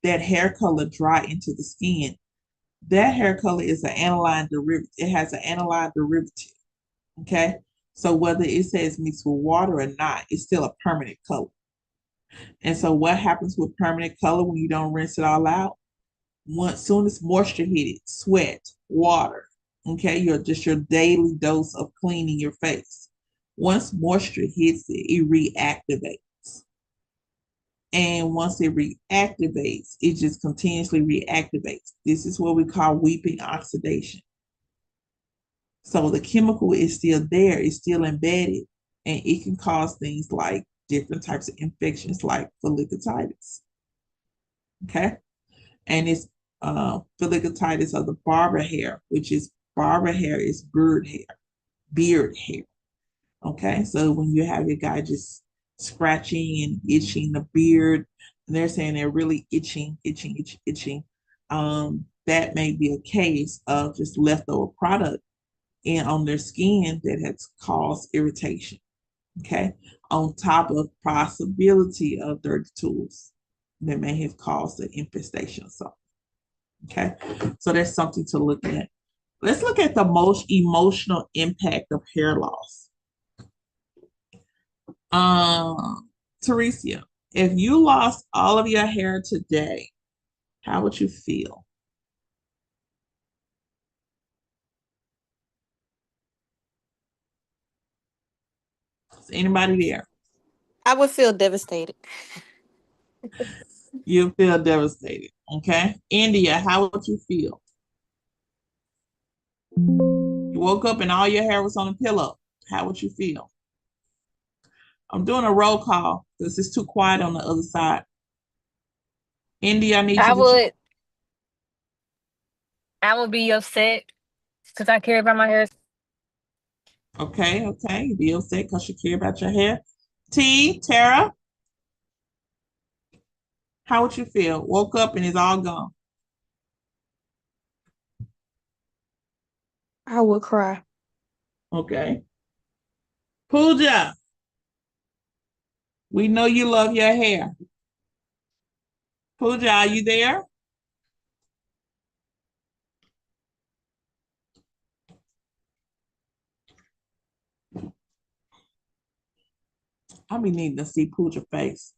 [SPEAKER 1] that hair color dry into the skin, that hair color is an aniline derivative. It has an aniline derivative. Okay. So whether it says mixed with water or not, it's still a permanent color. And so what happens with permanent color when you don't rinse it all out? Once soon as moisture hit it, sweat, water, okay, your daily dose of cleaning your face. Once moisture hits it, it reactivates. And once it reactivates, it just continuously reactivates. This is what we call weeping oxidation. So the chemical is still there, it's still embedded, and it can cause things like different types of infections like folliculitis. Okay. And it's folliculitis of the barber hair, which is barber hair is beard hair. Okay. So when you have your guy just scratching and itching the beard, and they're saying they're really itching, that may be a case of just leftover product in on their skin that has caused irritation. Okay. On top of possibility of dirty tools that may have caused the infestation. So, okay. So that's something to look at. Let's look at the most emotional impact of hair loss. Teresa, if you lost all of your hair today, how would you feel? Is anybody there?
[SPEAKER 3] I would feel devastated.
[SPEAKER 1] You feel devastated. Okay. India, how would you feel? You woke up and all your hair was on a pillow. How would you feel? I'm doing a roll call because it's too quiet on the other side. India, I need
[SPEAKER 3] I
[SPEAKER 1] you to
[SPEAKER 3] would
[SPEAKER 4] I would be upset because I care about my hair.
[SPEAKER 1] Okay, okay. Be upset because you care about your hair. Tara, how would you feel? Woke up and it's all gone.
[SPEAKER 5] I would cry.
[SPEAKER 1] Okay. Pooja, we know you love your hair. Pooja, are you there? I be needing to see Pooja's face.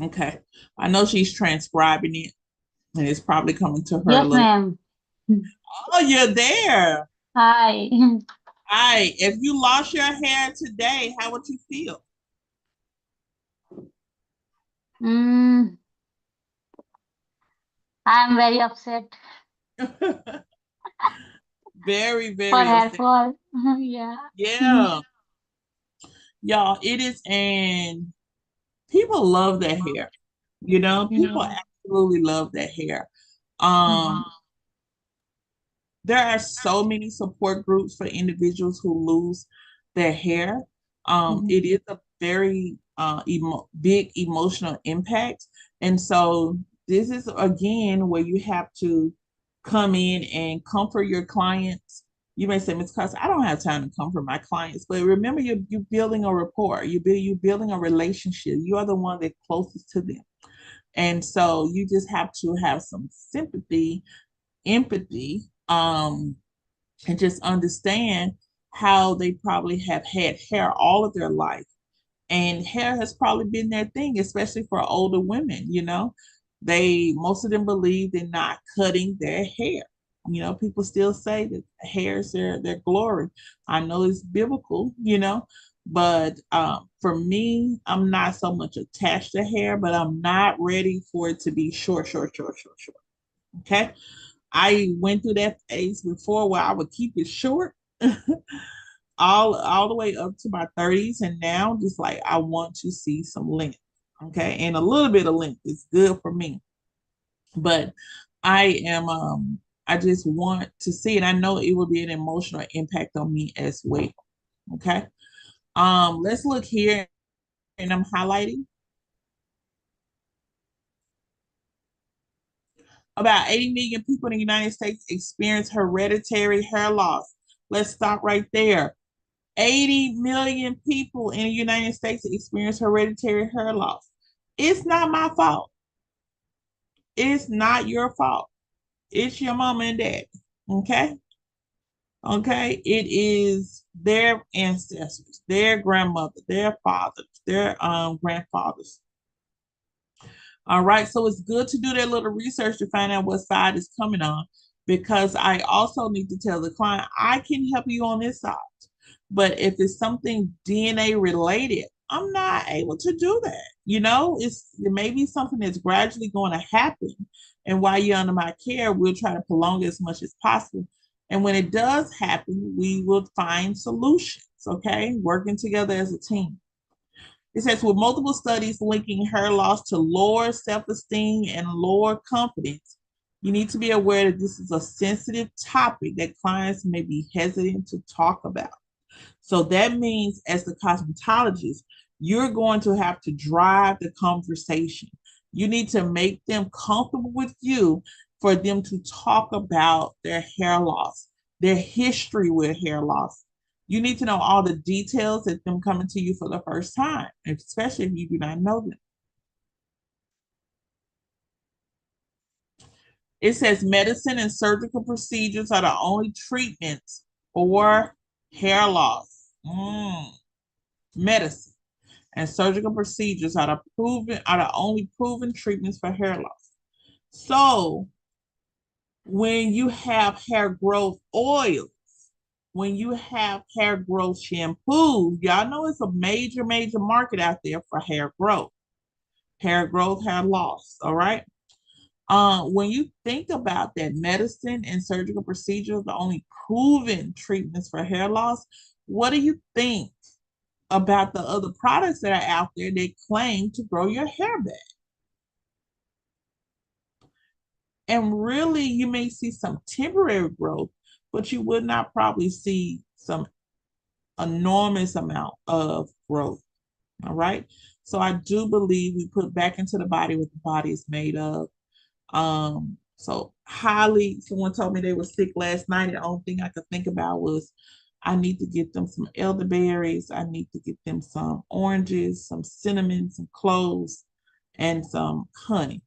[SPEAKER 1] Okay. I know she's transcribing it and it's probably coming to her a
[SPEAKER 6] Yes,
[SPEAKER 1] little.
[SPEAKER 6] ma'am.
[SPEAKER 1] Oh, you're there.
[SPEAKER 6] Hi.
[SPEAKER 1] Hi. If you lost your hair today, how would you feel?
[SPEAKER 6] Mm, I'm very upset
[SPEAKER 1] Very,
[SPEAKER 6] for
[SPEAKER 1] very
[SPEAKER 6] hair
[SPEAKER 1] upset.
[SPEAKER 6] fall. Yeah.
[SPEAKER 1] Yeah. Y'all, it is, and people love their hair. You know, people
[SPEAKER 6] Yeah.
[SPEAKER 1] absolutely love their hair.
[SPEAKER 6] Mhm.
[SPEAKER 1] Um, there are so many support groups for individuals who lose their hair.
[SPEAKER 6] Mhm.
[SPEAKER 1] It is a very big emotional impact. And so this is again where you have to come in and comfort your clients. You may say, Ms. Costa, I don't have time to comfort my clients, but remember you're building a rapport. You're building a relationship. You are the one that's closest to them. And so you just have to have some sympathy, empathy, and just understand how they probably have had hair all of their life. And hair has probably been their thing, especially for older women, you know. Most of them believe in not cutting their hair. You know, people still say that hair is their glory. I know it's biblical, you know, but for me, I'm not so much attached to hair, but I'm not ready for it to be short, short, short, short, short. Okay. I went through that phase before where I would keep it short all the way up to my 30s, and now just like I want to see some length. Okay. And a little bit of length is good for me. But I just want to see it. I know it will be an emotional impact on me as well. Okay. Let's look here, and I'm highlighting about 80 million people in the United States experience hereditary hair loss. Let's stop right there. 80 million people in the United States experience hereditary hair loss. It's not my fault. It's not your fault. It's your mama and dad. Okay? Okay? It is their ancestors, their grandmother, their fathers, their grandfathers. All right. So it's good to do that little research to find out what side is coming on, because I also need to tell the client I can help you on this side. But if it's something DNA related, I'm not able to do that. You know, it may be something that's gradually going to happen. And while you're under my care, we'll try to prolong it as much as possible. And when it does happen, we will find solutions, okay? Working together as a team. It says with multiple studies linking hair loss to lower self-esteem and lower confidence, you need to be aware that this is a sensitive topic that clients may be hesitant to talk about. So that means, as the cosmetologist, you're going to have to drive the conversation. You need to make them comfortable with you for them to talk about their hair loss, their history with hair loss. You need to know all the details of them coming to you for the first time, especially if you do not know them. It says medicine and surgical procedures are the only treatments for hair loss. Medicine and surgical procedures are the only proven treatments for hair loss. So when you have hair growth oils, when you have hair growth shampoos, y'all know it's a major, major market out there for hair growth, hair loss. All right. When you think about that, medicine and surgical procedures, the only proven treatments for hair loss, what do you think about the other products that are out there that claim to grow your hair back? And really, you may see some temporary growth, but you would not probably see some enormous amount of growth. All right. So I do believe we put back into the body what the body is made of. So highly, someone told me they were sick last night. The only thing I could think about was I need to get them some elderberries. I need to get them some oranges, some cinnamon, some cloves, and some honey.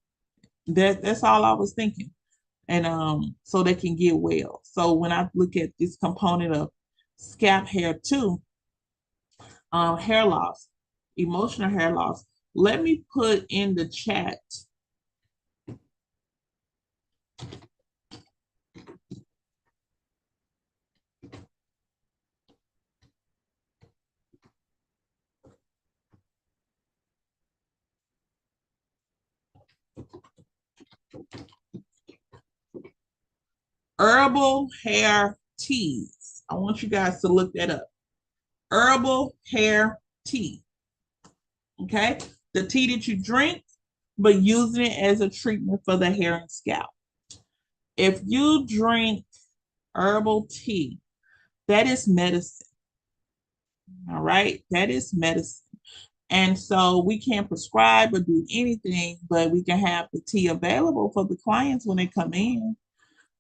[SPEAKER 1] That's all I was thinking. And so they can get well. So when I look at this component of scalp hair too, hair loss, emotional hair loss, let me put in the chat herbal hair teas. I want you guys to look that up. Herbal hair tea. Okay. The tea that you drink, but using it as a treatment for the hair and scalp. If you drink herbal tea, that is medicine. All right. That is medicine. And so we can't prescribe or do anything, but we can have the tea available for the clients when they come in.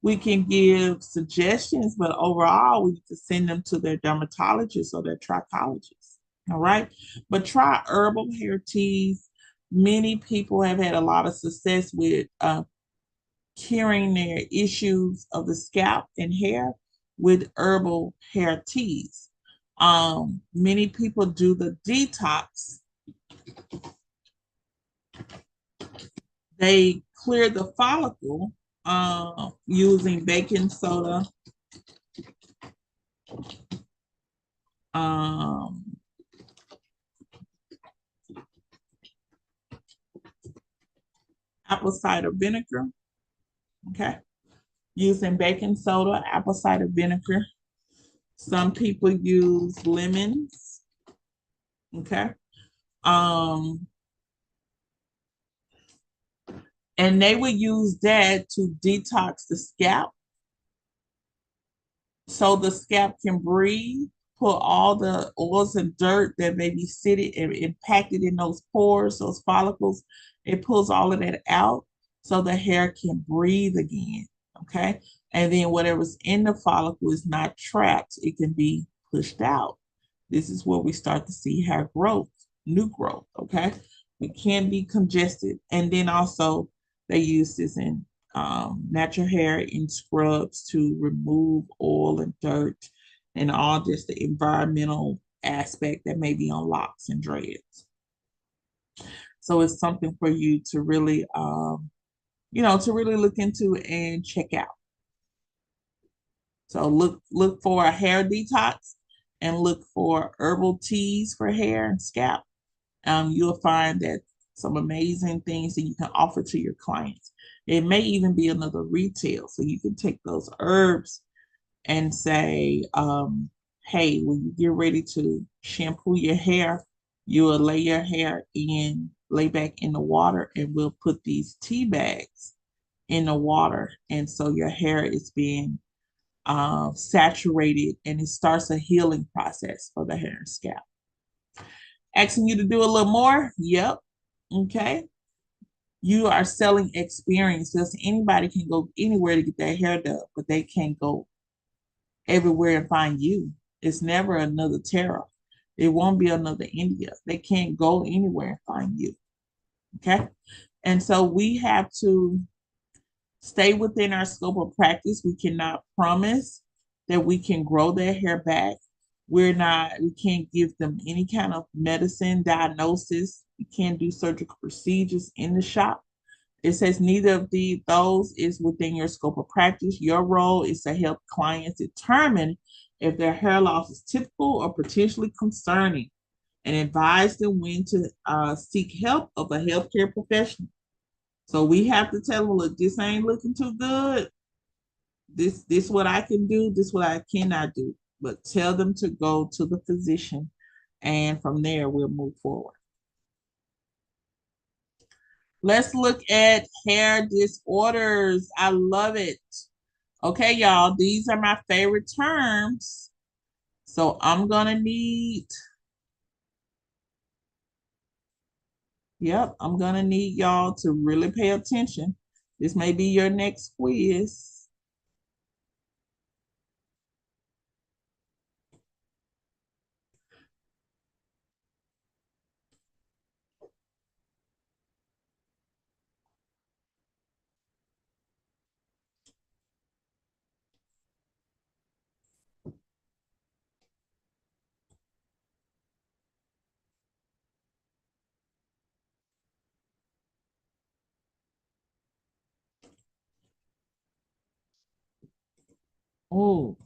[SPEAKER 1] We can give suggestions, but overall, we need to send them to their dermatologist or their trichologist. All right. But try herbal hair teas. Many people have had a lot of success with curing their issues of the scalp and hair with herbal hair teas. Many people do the detox. They clear the follicle using baking soda, um, apple cider vinegar. Okay. Using baking soda, apple cider vinegar. Some people use lemons. Okay. Um, and they would use that to detox the scalp so the scalp can breathe, put all the oils and dirt that may be sitting and impacted in those pores, those follicles. It pulls all of that out so the hair can breathe again. Okay. And then whatever's in the follicle is not trapped, it can be pushed out. This is where we start to see hair growth, new growth. Okay. It can be congested. And then also, they use this in natural hair in scrubs to remove oil and dirt and all just the environmental aspect that may be on locks and dreads. So it's something for you to really, to really look into and check out. So look for a hair detox and look for herbal teas for hair and scalp. You'll find that some amazing things that you can offer to your clients. It may even be another retail. So you can take those herbs and say, hey, when you get ready to shampoo your hair, you will lay your hair lay back in the water, and we'll put these tea bags in the water. And so your hair is being saturated and it starts a healing process for the hair and scalp. Asking you to do a little more? Yep. Okay. You are selling experience because anybody can go anywhere to get their hair done, but they can't go everywhere and find you. It's never another Tara. It won't be another India. They can't go anywhere and find you. Okay. And so we have to stay within our scope of practice. We cannot promise that we can grow their hair back. We can't give them any kind of medicine diagnosis. We can't do surgical procedures in the shop. It says neither of those is within your scope of practice. Your role is to help clients determine if their hair loss is typical or potentially concerning and advise them when to seek help of a healthcare professional. So we have to tell them, look, this ain't looking too good. This what I can do, this what I cannot do. But tell them to go to the physician, and from there we'll move forward. Let's look at hair disorders. I love it. Okay, y'all, these are my favorite terms. So I'm gonna need, yep, I'm gonna need y'all to really pay attention. This may be your next quiz. Oh,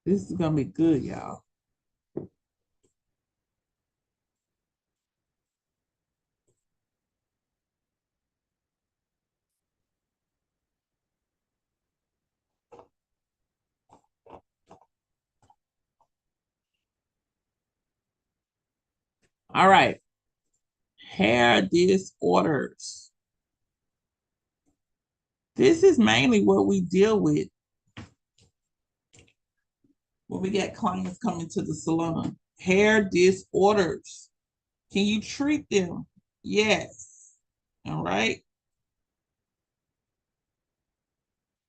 [SPEAKER 1] this is gonna be good, y'all. All right, hair disorders. This is mainly what we deal with when we get clients coming to the salon. Hair disorders. Can you treat them? Yes. All right.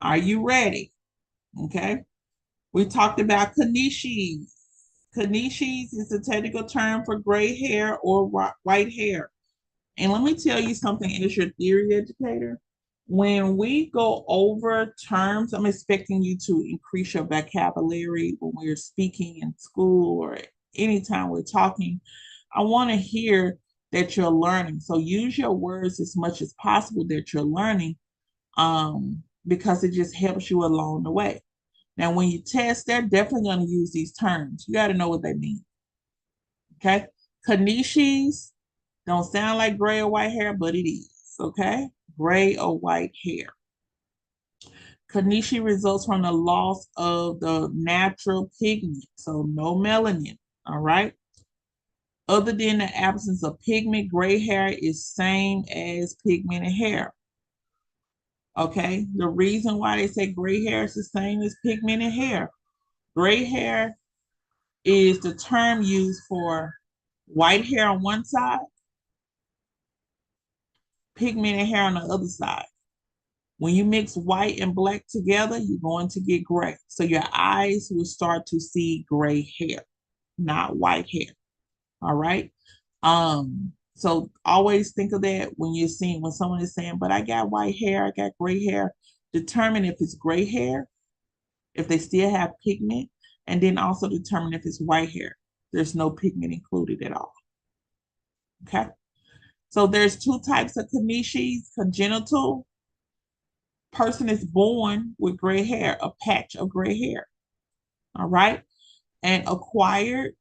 [SPEAKER 1] Are you ready? Okay. We talked about kanishis. Kanishis is a technical term for gray hair or white hair. And let me tell you something as your theory educator. When we go over terms, I'm expecting you to increase your vocabulary when we're speaking in school or anytime we're talking. I want to hear that you're learning. So use your words as much as possible that you're learning, because it just helps you along the way. Now, when you test, they're definitely going to use these terms. You got to know what they mean. Okay. Kanishis don't sound like gray or white hair, but it is. Okay. Gray or white hair. Kanishi results from the loss of the natural pigment, so no melanin. All right. Other than the absence of pigment, gray hair is same as pigmented hair. Okay. The reason why they say gray hair is the same as pigmented hair. Gray hair is the term used for white hair on one side, pigmented hair on the other side. When you mix white and black together, you're going to get gray. So your eyes will start to see gray hair, not white hair. All right. So always think of that when you're seeing when someone is saying, but I got white hair, I got gray hair. Determine if it's gray hair, if they still have pigment, and then also determine if it's white hair. There's no pigment included at all. Okay. So there's two types of kanishis: congenital, person is born with gray hair, a patch of gray hair. All right. And acquired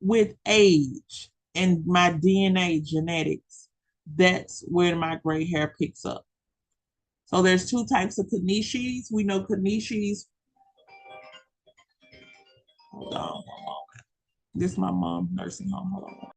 [SPEAKER 1] with age and my DNA genetics. That's where my gray hair picks up. So there's two types of kanishis. We know kanishis. Hold on. This is my mom nursing home. Hold on.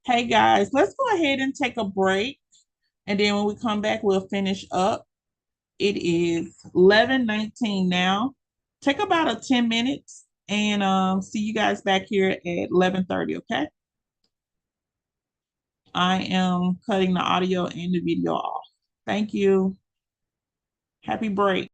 [SPEAKER 1] Hey guys, let's go ahead and take a break. And then when we come back, we'll finish up. It is 11:19 now. Take about a 10 minutes and see you guys back here at 11:30, okay? I am cutting the audio and the video off. Thank you. Happy break.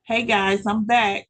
[SPEAKER 1] Hey guys, I'm back.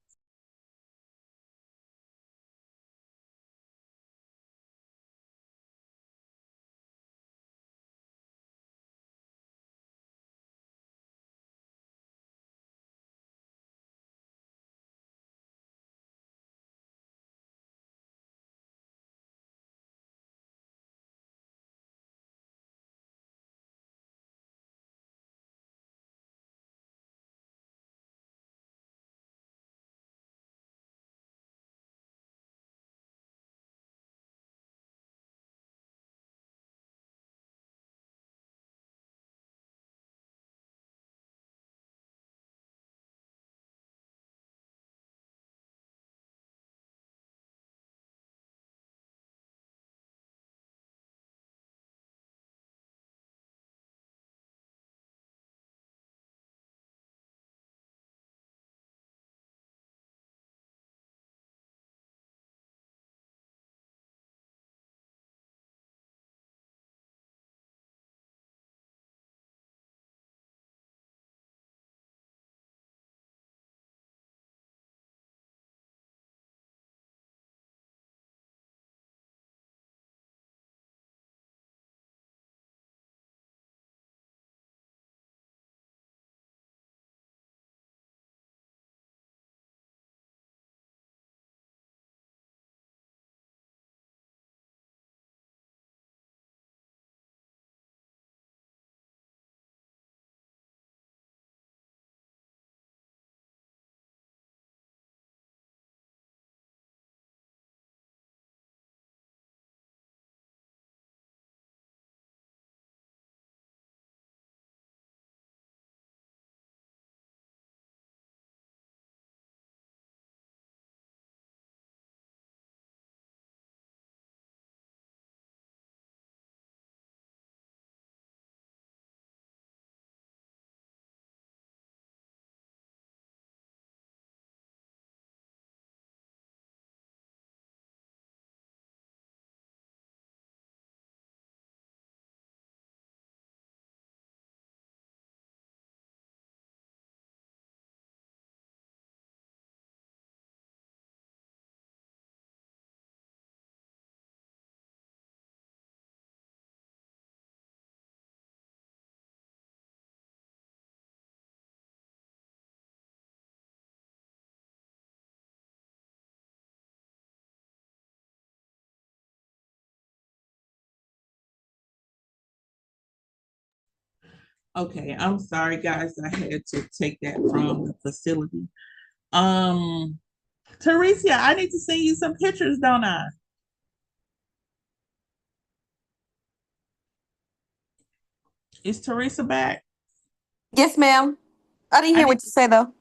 [SPEAKER 1] Okay, I'm sorry guys, I had to take that from the facility. Um, Teresa, I need to send you some pictures, don't I? Is Teresa back?
[SPEAKER 3] Yes, ma'am. I didn't
[SPEAKER 1] I
[SPEAKER 3] hear
[SPEAKER 1] need
[SPEAKER 3] what you said though.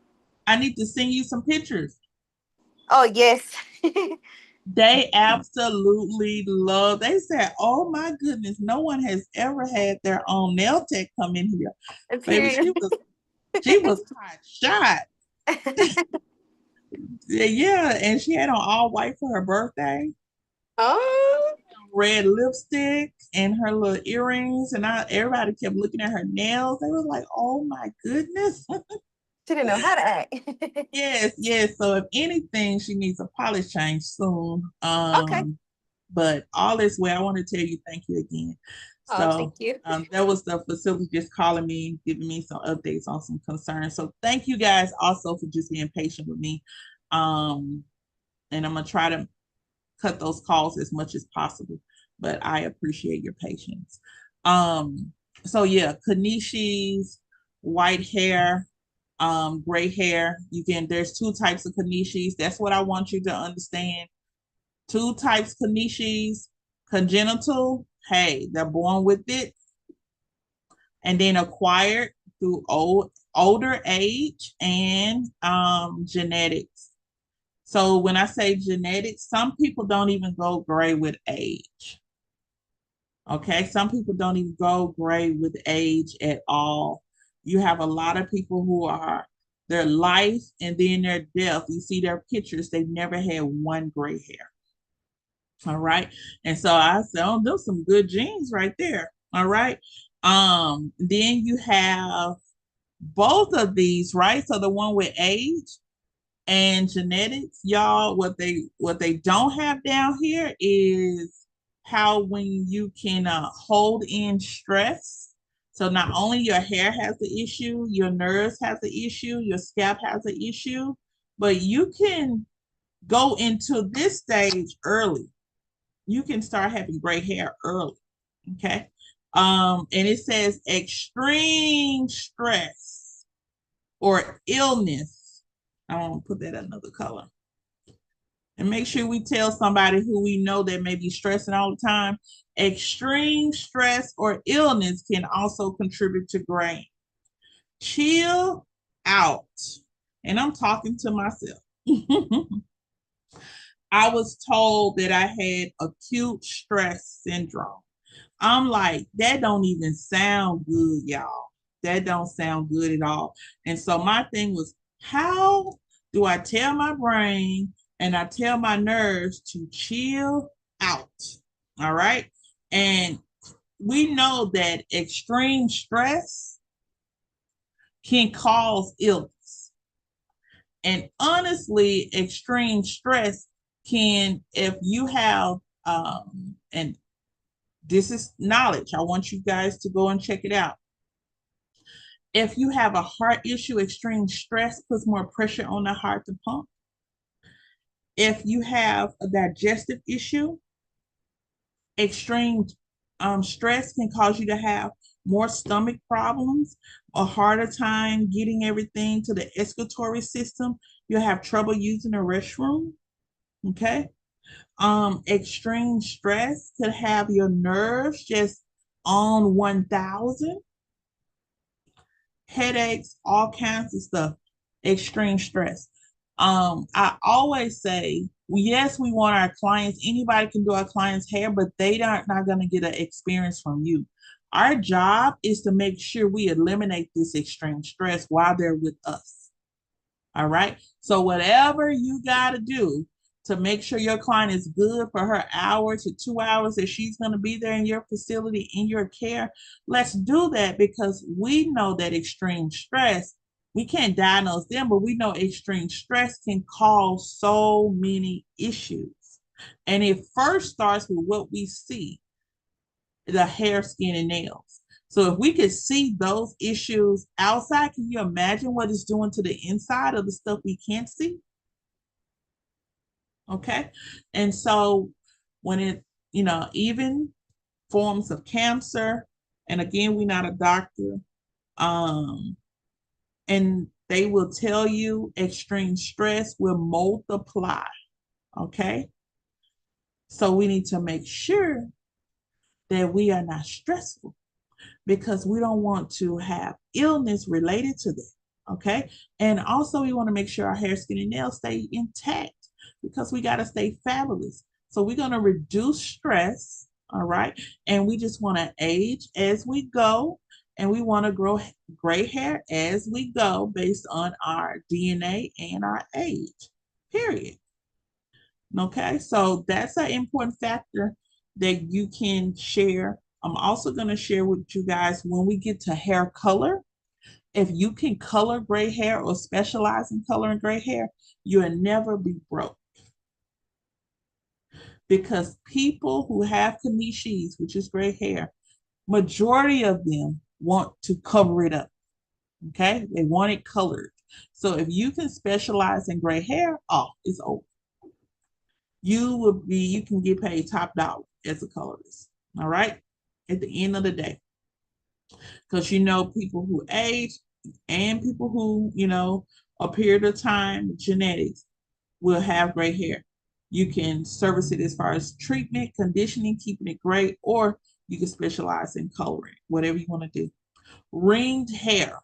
[SPEAKER 1] I need to send you some pictures.
[SPEAKER 3] Oh, yes.
[SPEAKER 1] They absolutely love. They said, "Oh my goodness, no one has ever had their own nail tech come in here." Baby,
[SPEAKER 3] Period.
[SPEAKER 1] she was hot shot. Yeah, and she had on all white for her birthday,
[SPEAKER 3] Oh,
[SPEAKER 1] red lipstick, and her little earrings. And everybody kept looking at her nails. They were like, "Oh my goodness."
[SPEAKER 3] she didn't know how to act.
[SPEAKER 1] Yes, yes. So if anything, she needs a polish change soon.
[SPEAKER 3] Okay.
[SPEAKER 1] But all is well. I want to tell you thank you again.
[SPEAKER 3] Oh, thank
[SPEAKER 1] So
[SPEAKER 3] you.
[SPEAKER 1] that was the facility just calling me, giving me some updates on some concerns. So thank you guys also for just being patient with me. Um, and I'm gonna try to cut those calls as much as possible. But I appreciate your patience. Um, so yeah, Kanishis, white hair, gray hair. You can, there's two types of Kanishis. That's what I want you to understand. Two types Kanishis, congenital, hey, they're born with it, and then acquired through older age and genetics. So when I say genetics, some people don't even go gray with age. Okay, some people don't even go gray with age at all. You have a lot of people who are their life and then their death. You see their pictures, they never had one gray hair. All right. And so I said, oh, those some good genes right there. All right. Then you have Both of these, right? So the one with age and genetics, y'all, what they don't have down here is how when you can hold in stress. So not only your hair has the issue, your nerves has the issue, your scalp has the issue, but you can go into this stage early. You can start having gray hair early. Okay. And it says extreme stress or illness. I want to put that another color. And make sure we tell somebody who we know that may be stressing all the time. Extreme stress or illness can also contribute to graying. Chill out. And I'm talking to myself. I was told that I had acute stress syndrome. I'm like, that don't even sound good, y'all. That don't sound good at all. And so my thing was, how do I tell my brain and I tell my nerves to chill out? All right. And we know that extreme stress can cause illness. And honestly, extreme stress can, if you have, and this is knowledge, I want you guys to go and check it out. If you have a heart issue, extreme stress puts more pressure on the heart to pump. If you have a digestive issue, extreme stress can cause you to have more stomach problems, a harder time getting everything to the excretory system. You'll have trouble using the restroom. Okay. Extreme stress could have your nerves just on 1,000, headaches, all kinds of stuff, extreme stress. I always say, yes, we want our clients, anybody can do our clients' hair, but they are not going to get an experience from you. Our job is to make sure we eliminate this extreme stress while they're with us. All right. So whatever you got to do to make sure your client is good for her hour to 2 hours that she's going to be there in your facility, in your care, let's do that, because we know that extreme stress, we can't diagnose them, but we know extreme stress can cause so many issues. And it first starts with what we see, the hair, skin, and nails. So if we could see those issues outside, can you imagine what it's doing to the inside of the stuff we can't see? Okay. And so when it, even forms of cancer, and again, we're not a doctor, um, and they will tell you extreme stress will multiply. Okay. So we need to make sure that we are not stressful, because we don't want to have illness related to them. Okay. And also, we want to make sure our hair, skin, and nails stay intact, because we got to stay fabulous. So we're going to reduce stress. All right. And we just want to age as we go. And we want to grow gray hair as we go based on our DNA and our age, period. Okay. So that's an important factor that you can share. I'm also going to share with you guys when we get to hair color. If you can color gray hair or specialize in coloring gray hair, you'll never be broke. Because people who have kanishis, which is gray hair, majority of them want to cover it up. Okay, they want it colored. So if you can specialize in gray hair, oh, it's over. You can get paid top dollar as a colorist. All right, at the end of the day, because people who age and people who a period of time, genetics, will have gray hair. You can service it as far as treatment, conditioning, keeping it gray, or you can specialize in coloring, whatever you want to do. Ringed hair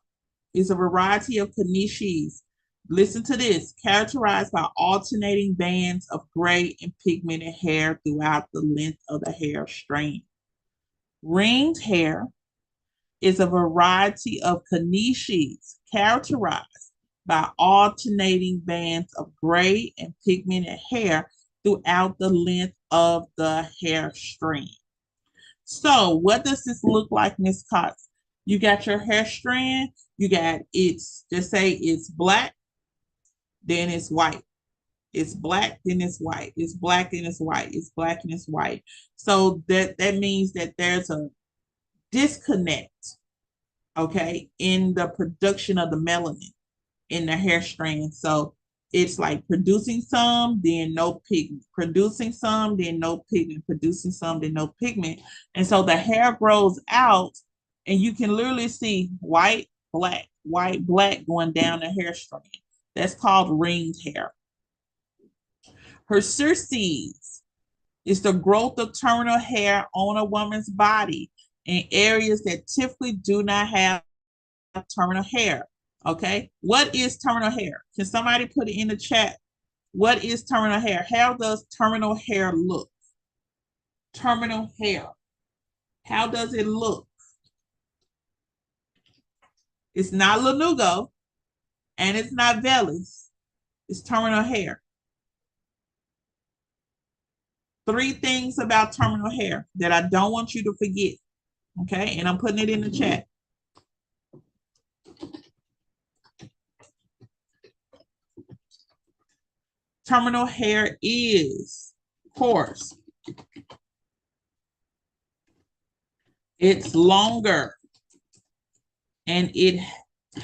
[SPEAKER 1] is a variety of kanishis. Listen to this, characterized by alternating bands of gray and pigmented hair throughout the length of the hair strain. Ringed hair is a variety of kanishis characterized by alternating bands of gray and pigmented hair throughout the length of the hair strain. So what does this look like, Ms. Cox? You got your hair strand, you got it's just say it's black, then it's white. It's black, then it's white. It's black and it's white. It's black and it's white. So that means that there's a disconnect, okay, in the production of the melanin in the hair strand. So it's like producing some, then no pigment, producing some, then no pigment, producing some, then no pigment. And so the hair grows out, and you can literally see white, black going down the hair strand. That's called ringed hair. Hirsutis is the growth of terminal hair on a woman's body in areas that typically do not have terminal hair. Okay, what is terminal hair? Can somebody put it in the chat? What is terminal hair? How does terminal hair look? Terminal hair. How does it look? It's not lanugo and it's not vellus. It's terminal hair. 3 things about terminal hair that I don't want you to forget. Okay, and I'm putting it in the chat. Terminal hair is coarse. It's longer and it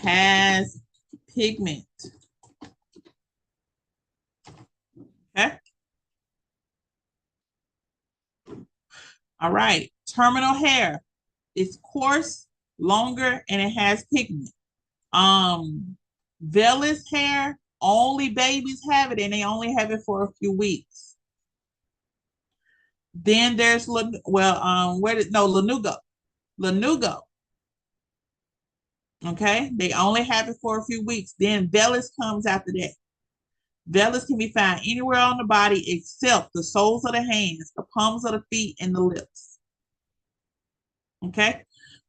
[SPEAKER 1] has pigment. Okay. All right. Terminal hair is coarse, longer, and it has pigment. Vellus hair, only babies have it, and they only have it for a few weeks. Then there's lanugo. Lanugo. Okay, they only have it for a few weeks. Then vellus comes after that. Vellus can be found anywhere on the body except the soles of the hands, the palms of the feet, and the lips. Okay.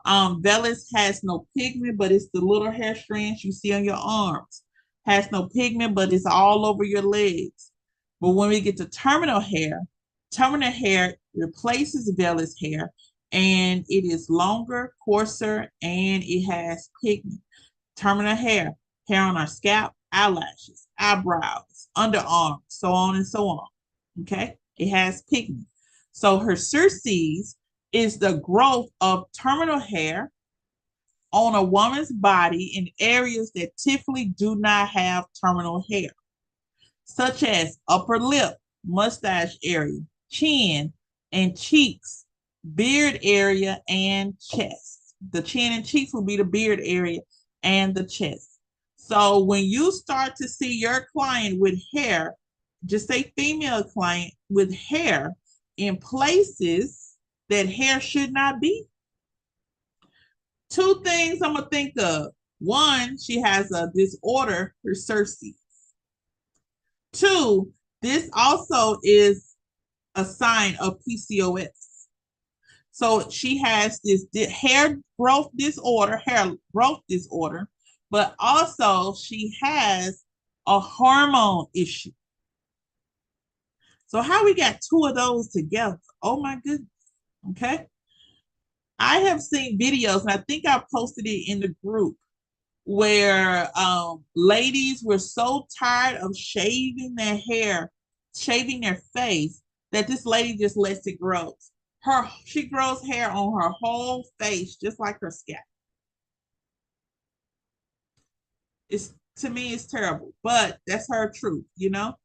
[SPEAKER 1] Vellus has no pigment, but it's the little hair strands you see on your arms. Has no pigment, but it's all over your legs. But when we get to terminal hair replaces vellus hair, and it is longer, coarser, and it has pigment. Terminal hair on our scalp, eyelashes, eyebrows, underarms, so on and so on. Okay, it has pigment. So hirsutis is the growth of terminal hair on a woman's body in areas that typically do not have terminal hair, such as upper lip, mustache area, chin, and cheeks, beard area, and chest. The chin and cheeks will be the beard area and the chest. So when you start to see your client with hair, just say female client with hair in places that hair should not be. 2 things I'm gonna think of. 1, she has a disorder, hirsutis. 2, this also is a sign of PCOS. So she has this hair growth disorder, but also she has a hormone issue. So how we got 2 of those together? Oh my goodness. Okay. I have seen videos, and I think I posted it in the group, where ladies were so tired of shaving their hair, shaving their face, that this lady just lets it grow. She grows hair on her whole face, just like her scalp. It's, to me, it's terrible, but that's her truth, you know.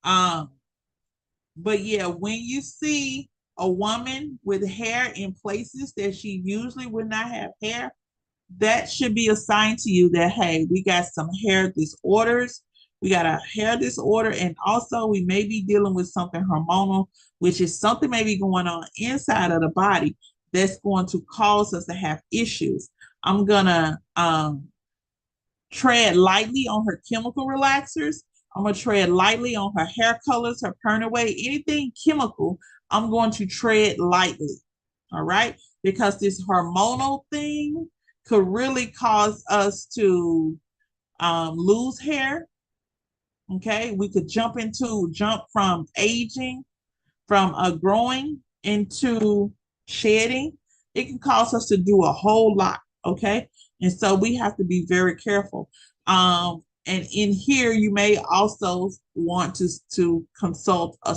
[SPEAKER 1] But yeah, when you see a woman with hair in places that she usually would not have hair, that should be a sign to you that, hey, we got some hair disorders. We got a hair disorder, and also we may be dealing with something hormonal, which is something maybe going on inside of the body that's going to cause us to have issues. I'm gonna tread lightly on her chemical relaxers. I'm going to tread lightly on her hair colors, her permanent wave, anything chemical, I'm going to tread lightly. All right. Because this hormonal thing could really cause us to lose hair. Okay. We could jump from aging, from growing into shedding. It can cause us to do a whole lot. Okay. And so we have to be very careful. And in here, you may also want to consult a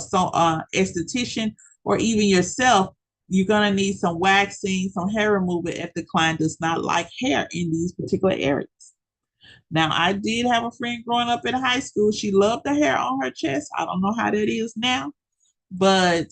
[SPEAKER 1] esthetician or even yourself. You're going to need some waxing, some hair removal if the client does not like hair in these particular areas. Now, I did have a friend growing up in high school. She loved the hair on her chest. I don't know how that is now, but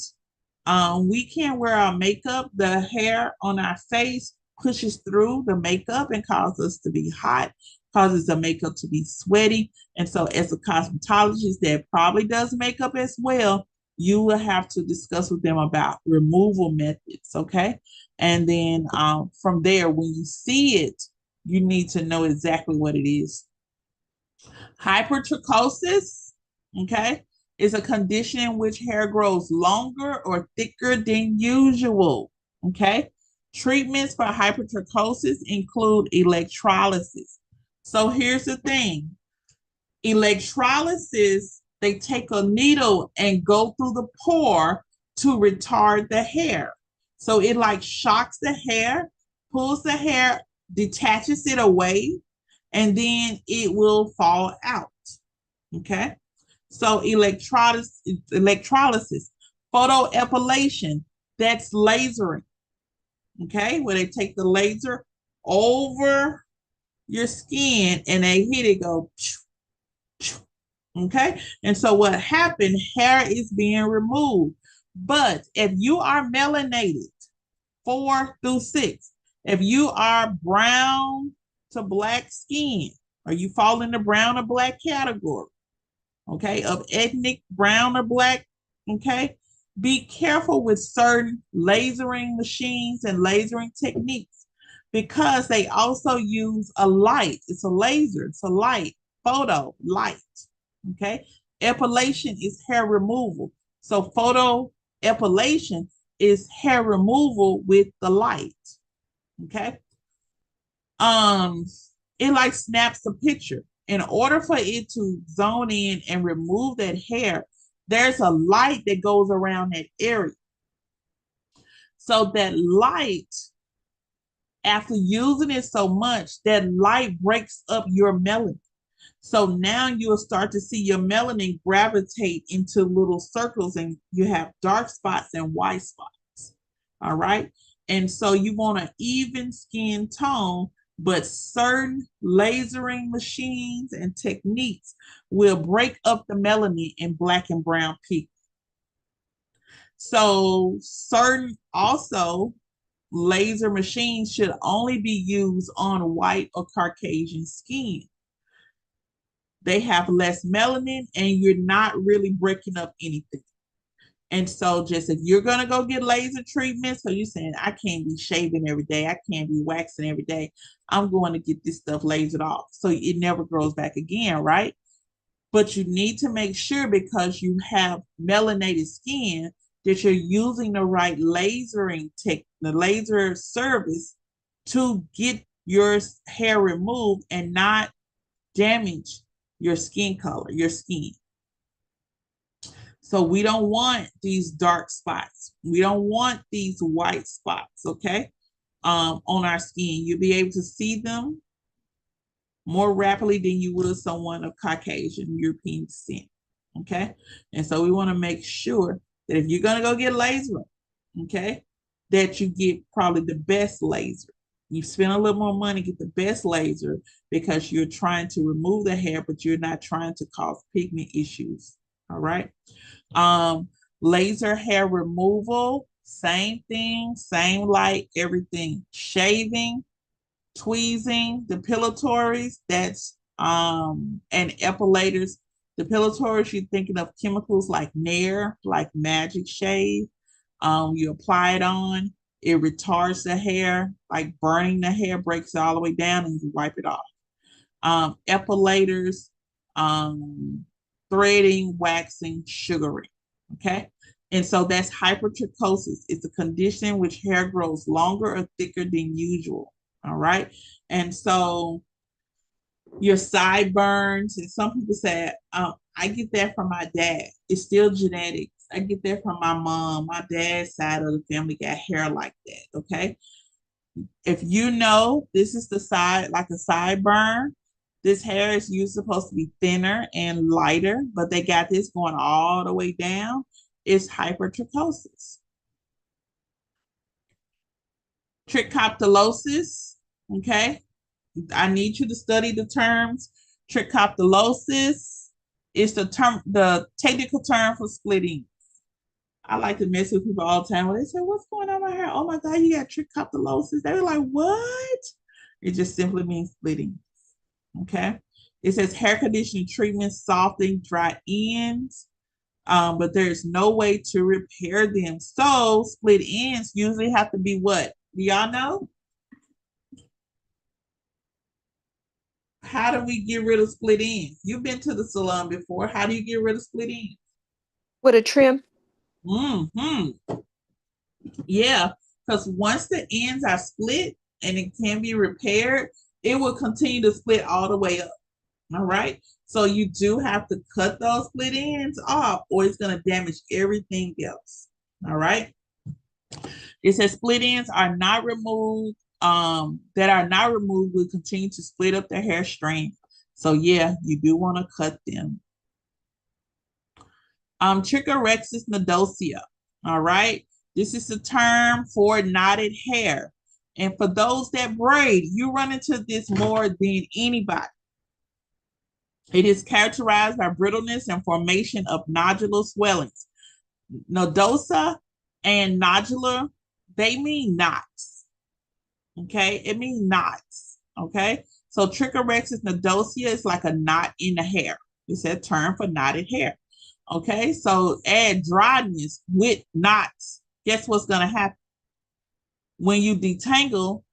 [SPEAKER 1] we can't wear our makeup. The hair on our face pushes through the makeup and causes us to be hot, causes the makeup to be sweaty. And so, as a cosmetologist that probably does makeup as well, you will have to discuss with them about removal methods. Okay. And then from there, when you see it, you need to know exactly what it is. Hypertrichosis, okay, is a condition in which hair grows longer or thicker than usual. Okay. Treatments for hypertrichosis include electrolysis. So here's the thing. Electrolysis, they take a needle and go through the pore to retard the hair. So it like shocks the hair, pulls the hair, detaches it away, and then it will fall out. Okay. So electrolysis, photoepilation, that's lasering. Okay, where they take the laser over your skin and they hit it, go. Okay, and so what happened? Hair is being removed. But if you are melanated, 4 through 6, if you are brown to black skin, or you fall in the brown or black category, okay, of ethnic brown or black, okay, be careful with certain lasering machines and lasering techniques because they also use a light. It's a laser, it's a light, photo light, okay. Epilation is hair removal. So photo epilation is hair removal with the light, okay. um it like snaps a picture. In order for it to zone in and remove that hair, there's a light that goes around that area. So that light, after using it so much, that light breaks up your melanin. So now you'll start to see your melanin gravitate into little circles and you have dark spots and white spots. All right. And so you want an even skin tone, but certain lasering machines and techniques will break up the melanin in black and brown people. So certain also laser machines should only be used on white or Caucasian skin. They have less melanin and you're not really breaking up anything. And so just if you're going to go get laser treatment, so you're saying, I can't be shaving every day, I can't be waxing every day, I'm going to get this stuff lasered off. So it never grows back again, right? But you need to make sure because you have melanated skin that you're using the right lasering tech, the laser service to get your hair removed and not damage your skin color, your skin. So we don't want these dark spots. We don't want these white spots, okay, on our skin. You'll be able to see them more rapidly than you would someone of Caucasian European descent, okay? And so we want to make sure that if you're going to go get laser, okay, that you get probably the best laser. You spend a little more money, get the best laser because you're trying to remove the hair, but you're not trying to cause pigment issues, all right? Laser hair removal, same thing, same light, everything. Shaving, tweezing, depilatories, that's and epilators. Depilatories, you're thinking of chemicals like Nair, like Magic Shave. You apply it on, it retards the hair, like burning the hair, breaks it all the way down, and you wipe it off. Epilators, threading, waxing, sugaring. Okay. And so that's hypertrichosis. It's a condition in which hair grows longer or thicker than usual. All right. And so your sideburns, and some people say, I get that from my dad. It's still genetics. I get that from my mom. My dad's side of the family got hair like that. Okay. If you know this is the side, like a sideburn, this hair is usually supposed to be thinner and lighter, but they got this going all the way down. It's hypertrichosis. Trichoptilosis, okay? I need you to study the terms. Trichoptilosis is the technical term for splitting. I like to mess with people all the time when they say, "What's going on with my hair? Oh my God, you got trichoptilosis." They were like, "What?" It just simply means splitting. Okay. It says hair conditioning treatment, softening dry ends, but there's no way to repair them. So split ends usually have to be what? Do y'all know? How do we get rid of split ends? You've been to the salon before. How do you get rid of split ends?
[SPEAKER 3] With a trim.
[SPEAKER 1] Hmm. Yeah, because once the ends are split and it can be repaired, it will continue to split all the way up. All right. So you do have to cut those split ends off, or it's going to damage everything else. All right. It says split ends are not removed, that are not removed will continue to split up the hair strand. So yeah, you do want to cut them. Trichorexis nodosa. All right. This is the term for knotted hair. And for those that braid, you run into this more than anybody. It is characterized by brittleness and formation of nodular swellings. Nodosa and nodular, they mean knots. Okay, it means knots. Okay, so trichorexis nodosa is like a knot in the hair. It's a term for knotted hair. Okay, so add dryness with knots. Guess what's gonna happen when you detangle?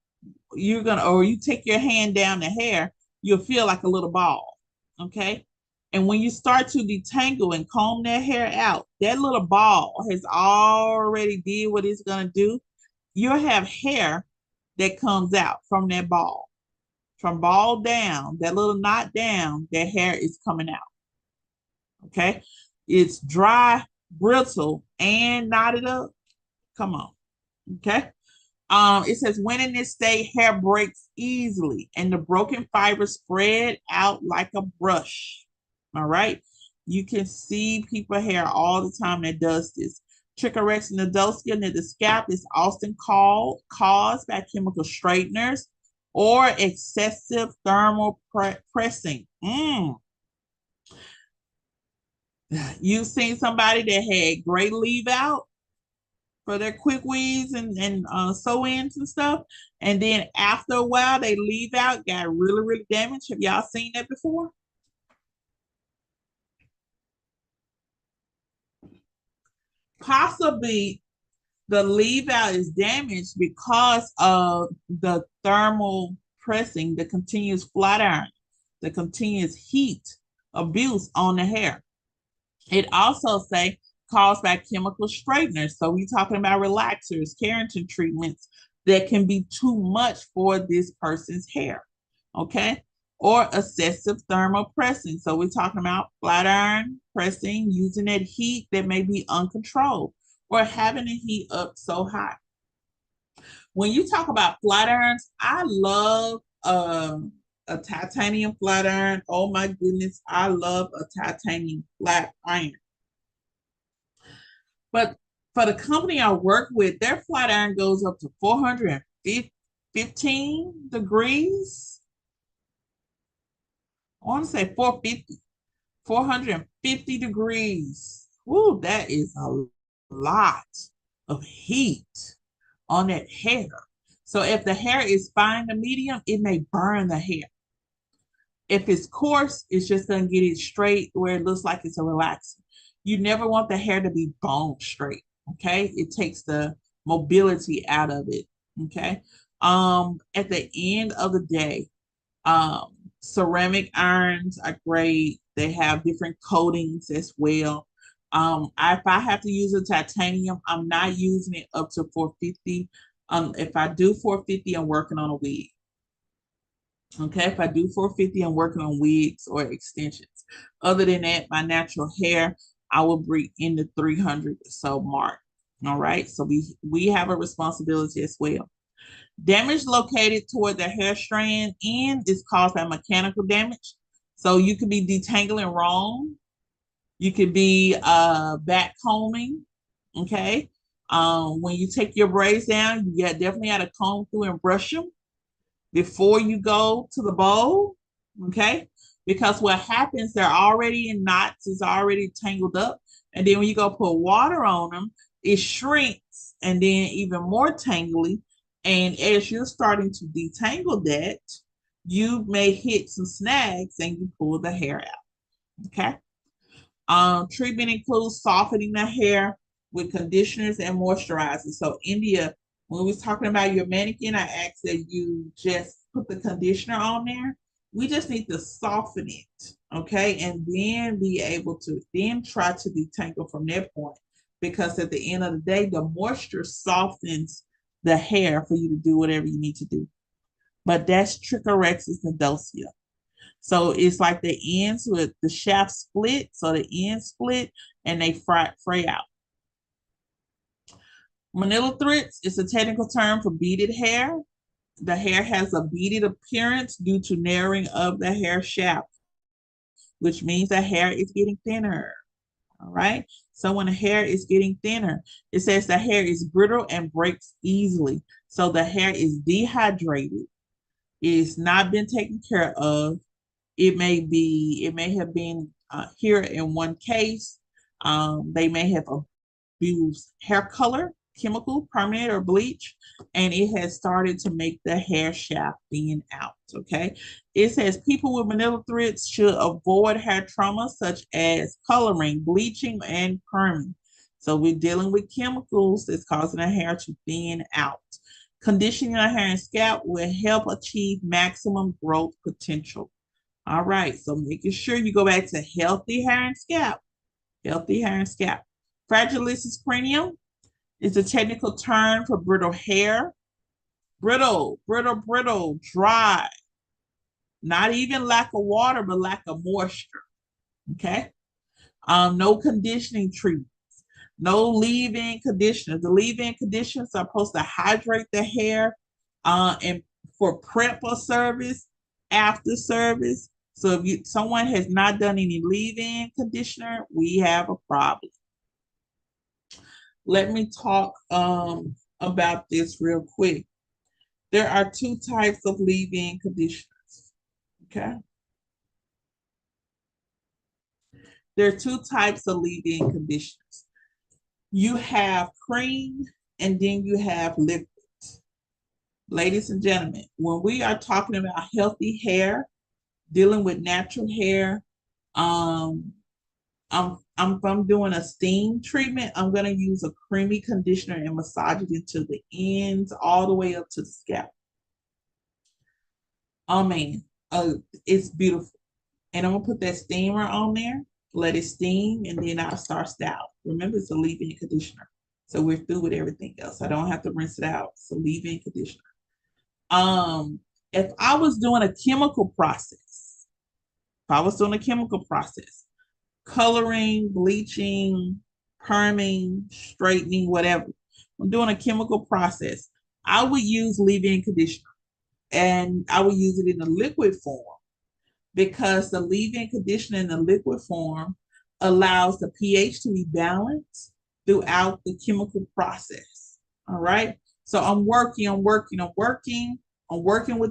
[SPEAKER 1] You're gonna, or you take your hand down the hair, you'll feel like a little ball. Okay, and when you start to detangle and comb that hair out, that little ball has already did what it's gonna do. You'll have hair that comes out from that ball. From ball down, that little knot down, that hair is coming out. Okay. It's dry, brittle, and knotted up. Come on. Okay. It says when in this state, hair breaks easily and the broken fibers spread out like a brush. All right. You can see people hair all the time that does this. Trichorexia nodosa near the scalp is often caused by chemical straighteners or excessive thermal pressing. You've seen somebody that had great leave out for their quick weaves and sew-ins and stuff. And then after a while, they leave out, got really, really damaged. Have y'all seen that before? Possibly the leave out is damaged because of the thermal pressing, the continuous flat iron, the continuous heat abuse on the hair. It also say caused by chemical straighteners. So we're talking about relaxers, keratin treatments that can be too much for this person's hair. Okay. Or excessive thermal pressing. So we're talking about flat iron pressing, using that heat that may be uncontrolled, or having the heat up so high. When you talk about flat irons, I love a titanium flat iron. Oh my goodness, I love a titanium flat iron. But for the company I work with, their flat iron goes up to 415 degrees. I want to say 450, 450 degrees. Woo, that is a lot of heat on that hair. So if the hair is fine to medium, it may burn the hair. If it's coarse, it's just gonna get it straight where it looks like it's a relaxer. You never want the hair to be bone straight. Okay. It takes the mobility out of it. Okay. At the end of the day, ceramic irons are great. They have different coatings as well. If I have to use a titanium, I'm not using it up to 450. If I do 450, I'm working on a wig. Okay, if I do 450, I'm working on wigs or extensions. Other than that, my natural hair, I will bring in the 300 or so mark. All right, so we have a responsibility as well. Damage located toward the hair strand end is caused by mechanical damage. So you could be detangling wrong. You could be back combing. Okay. When you take your braids down, you definitely got to comb through and brush them before you go to the bowl. Okay. Because what happens, they're already in knots, it's already tangled up. And then when you go put water on them, it shrinks and then even more tangly. And as you're starting to detangle that, you may hit some snags and you pull the hair out. Okay. Treatment includes softening the hair with conditioners and moisturizers. So, India, when we was talking about your mannequin, I asked that you just put the conditioner on there. We just need to soften it, okay, and then be able to then try to detangle from that point. Because at the end of the day, the moisture softens the hair for you to do whatever you need to do. But that's Trichorexis nodosa. So it's like the ends with the shaft split, so the ends split and they fray out. Manila threads is a technical term for beaded hair. The hair has a beaded appearance due to narrowing of the hair shaft, which means the hair is getting thinner. All right. So when the hair is getting thinner, it says the hair is brittle and breaks easily. So the hair is dehydrated. It's not been taken care of. It may have been here in one case. They may have abused hair color, chemical, permanent, or bleach, and it has started to make the hair shaft thin out. Okay. It says people with manila threads should avoid hair trauma such as coloring, bleaching, and perming. So we're dealing with chemicals that's causing the hair to thin out. Conditioning the hair and scalp will help achieve maximum growth potential. All right, so making sure you go back to healthy hair and scalp. Healthy hair and scalp. Fragilistic cranium is a technical term for brittle hair. Brittle, dry. Not even lack of water, but lack of moisture. Okay. No conditioning treatments. No leave-in conditioner. The leave-in conditioners are supposed to hydrate the hair and for prep or service, after service. So if someone has not done any leave-in conditioner, we have a problem. Let me talk about this real quick. There are two types of leave-in conditioners. Okay. There are two types of leave-in conditioners. You have cream and then you have liquid. Ladies and gentlemen, when we are talking about healthy hair, dealing with natural hair, if I'm doing a steam treatment, I'm gonna use a creamy conditioner and massage it into the ends all the way up to the scalp. Oh man, it's beautiful. And I'm gonna put that steamer on there, let it steam, and then I'll start styling. Remember, it's a leave-in conditioner. So we're through with everything else. I don't have to rinse it out. It's a leave-in conditioner. If I was doing a chemical process, coloring, bleaching, perming, straightening, whatever, I'm doing a chemical process, I would use leave-in conditioner and I would use it in a liquid form because the leave-in conditioner in the liquid form allows the pH to be balanced throughout the chemical process. All right. So I'm working with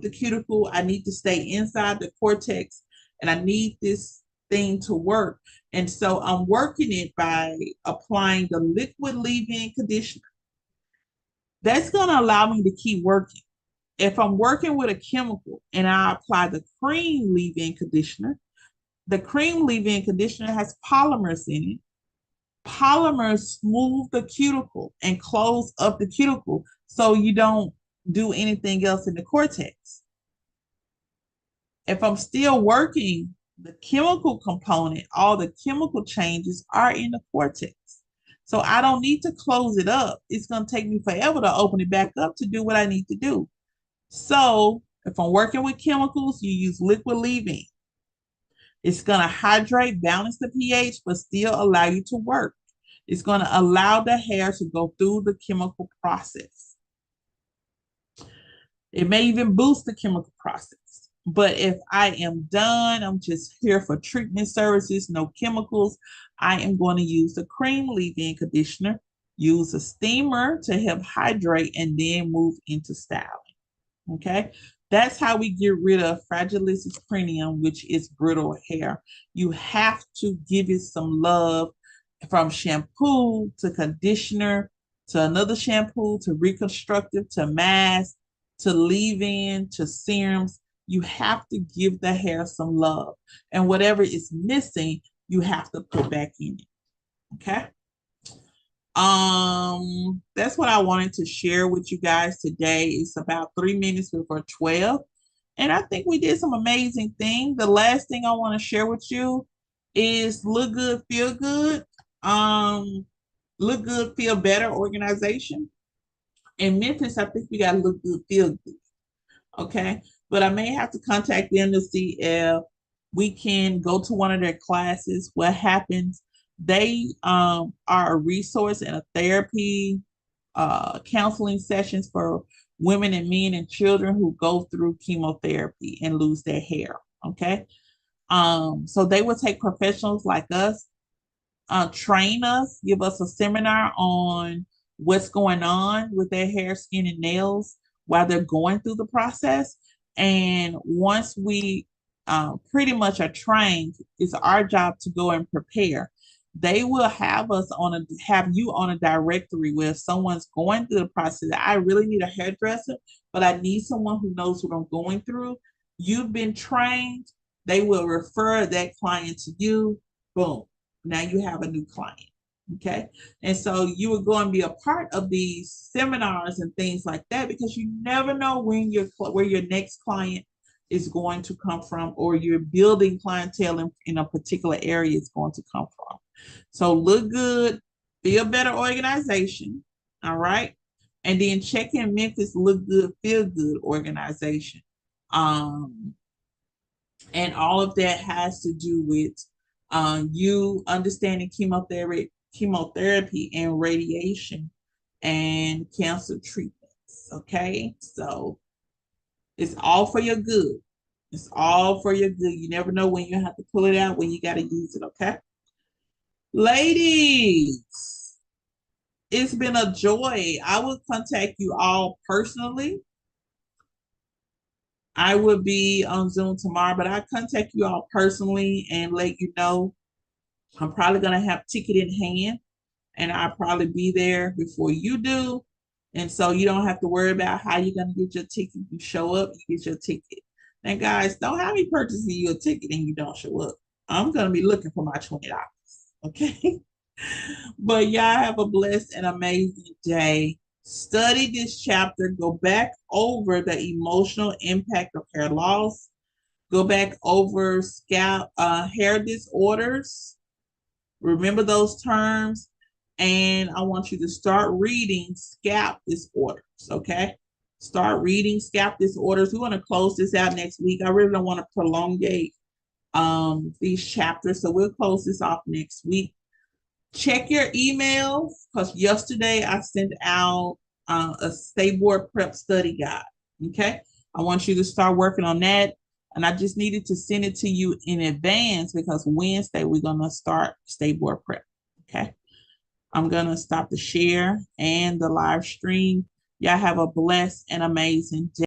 [SPEAKER 1] the cuticle. I need to stay inside the cortex and I need this thing to work. And so I'm working it by applying the liquid leave-in conditioner. That's going to allow me to keep working. If I'm working with a chemical and I apply the cream leave-in conditioner, the cream leave-in conditioner has polymers in it. Polymers smooth the cuticle and close up the cuticle so you don't do anything else in the cortex. If I'm still working the chemical component, all the chemical changes are in the cortex. So I don't need to close it up. It's going to take me forever to open it back up to do what I need to do. So if I'm working with chemicals, you use liquid leave-in. It's going to hydrate, balance the pH, but still allow you to work. It's going to allow the hair to go through the chemical process. It may even boost the chemical process. But if I am done, I'm just here for treatment services, no chemicals, I am going to use the cream leave-in conditioner, use a steamer to help hydrate, and then move into styling. Okay. That's how we get rid of fragilistic perineum, which is brittle hair. You have to give it some love from shampoo to conditioner to another shampoo to reconstructive to mask to leave-in to serums. You have to give the hair some love. And whatever is missing, you have to put back in it. Okay. That's what I wanted to share with you guys today. It's about 3 minutes before 12. And I think we did some amazing things. The last thing I want to share with you is look good, feel good. Um, look good, feel better organization. In Memphis, I think we got look good, feel good. Okay. But I may have to contact them to see if we can go to one of their classes. What happens? They are a resource and a therapy counseling sessions for women and men and children who go through chemotherapy and lose their hair. Okay. So they will take professionals like us, train us, give us a seminar on what's going on with their hair, skin, and nails while they're going through the process. And once we pretty much are trained, it's our job to go and prepare. They will have you on a directory where if someone's going through the process. I really need a hairdresser, but I need someone who knows what I'm going through. You've been trained. They will refer that client to you. Boom. Now you have a new client. Okay. And so you will go and be a part of these seminars and things like that because you never know where your next client is going to come from, or you're building clientele in a particular area is going to come from. So look good, feel better organization. All right. And then check in Memphis, look good, feel good organization. And all of that has to do with you understanding chemotherapy and radiation and cancer treatments. Okay. So it's all for your good. It's all for your good. You never know when you have to pull it out, when you got to use it. Okay. Ladies, it's been a joy. I will contact you all personally. I will be on Zoom tomorrow, but I contact you all personally and let you know. I'm probably going to have ticket in hand and I'll probably be there before you do. And so you don't have to worry about how you're going to get your ticket. You show up, you get your ticket. And guys, don't have me purchasing you a ticket and you don't show up. I'm going to be looking for my $20. Okay. But y'all have a blessed and amazing day. Study this chapter. Go back over the emotional impact of hair loss. Go back over scalp hair disorders. Remember those terms. And I want you to start reading scalp disorders. Okay. Start reading scalp disorders. We want to close this out next week. I really don't want to prolongate these chapters. So we'll close this off next week. Check your emails because yesterday I sent out a State Board Prep study guide. Okay. I want you to start working on that. And I just needed to send it to you in advance because Wednesday we're going to start State Board Prep. Okay. I'm going to stop the share and the live stream. Y'all have a blessed and amazing day.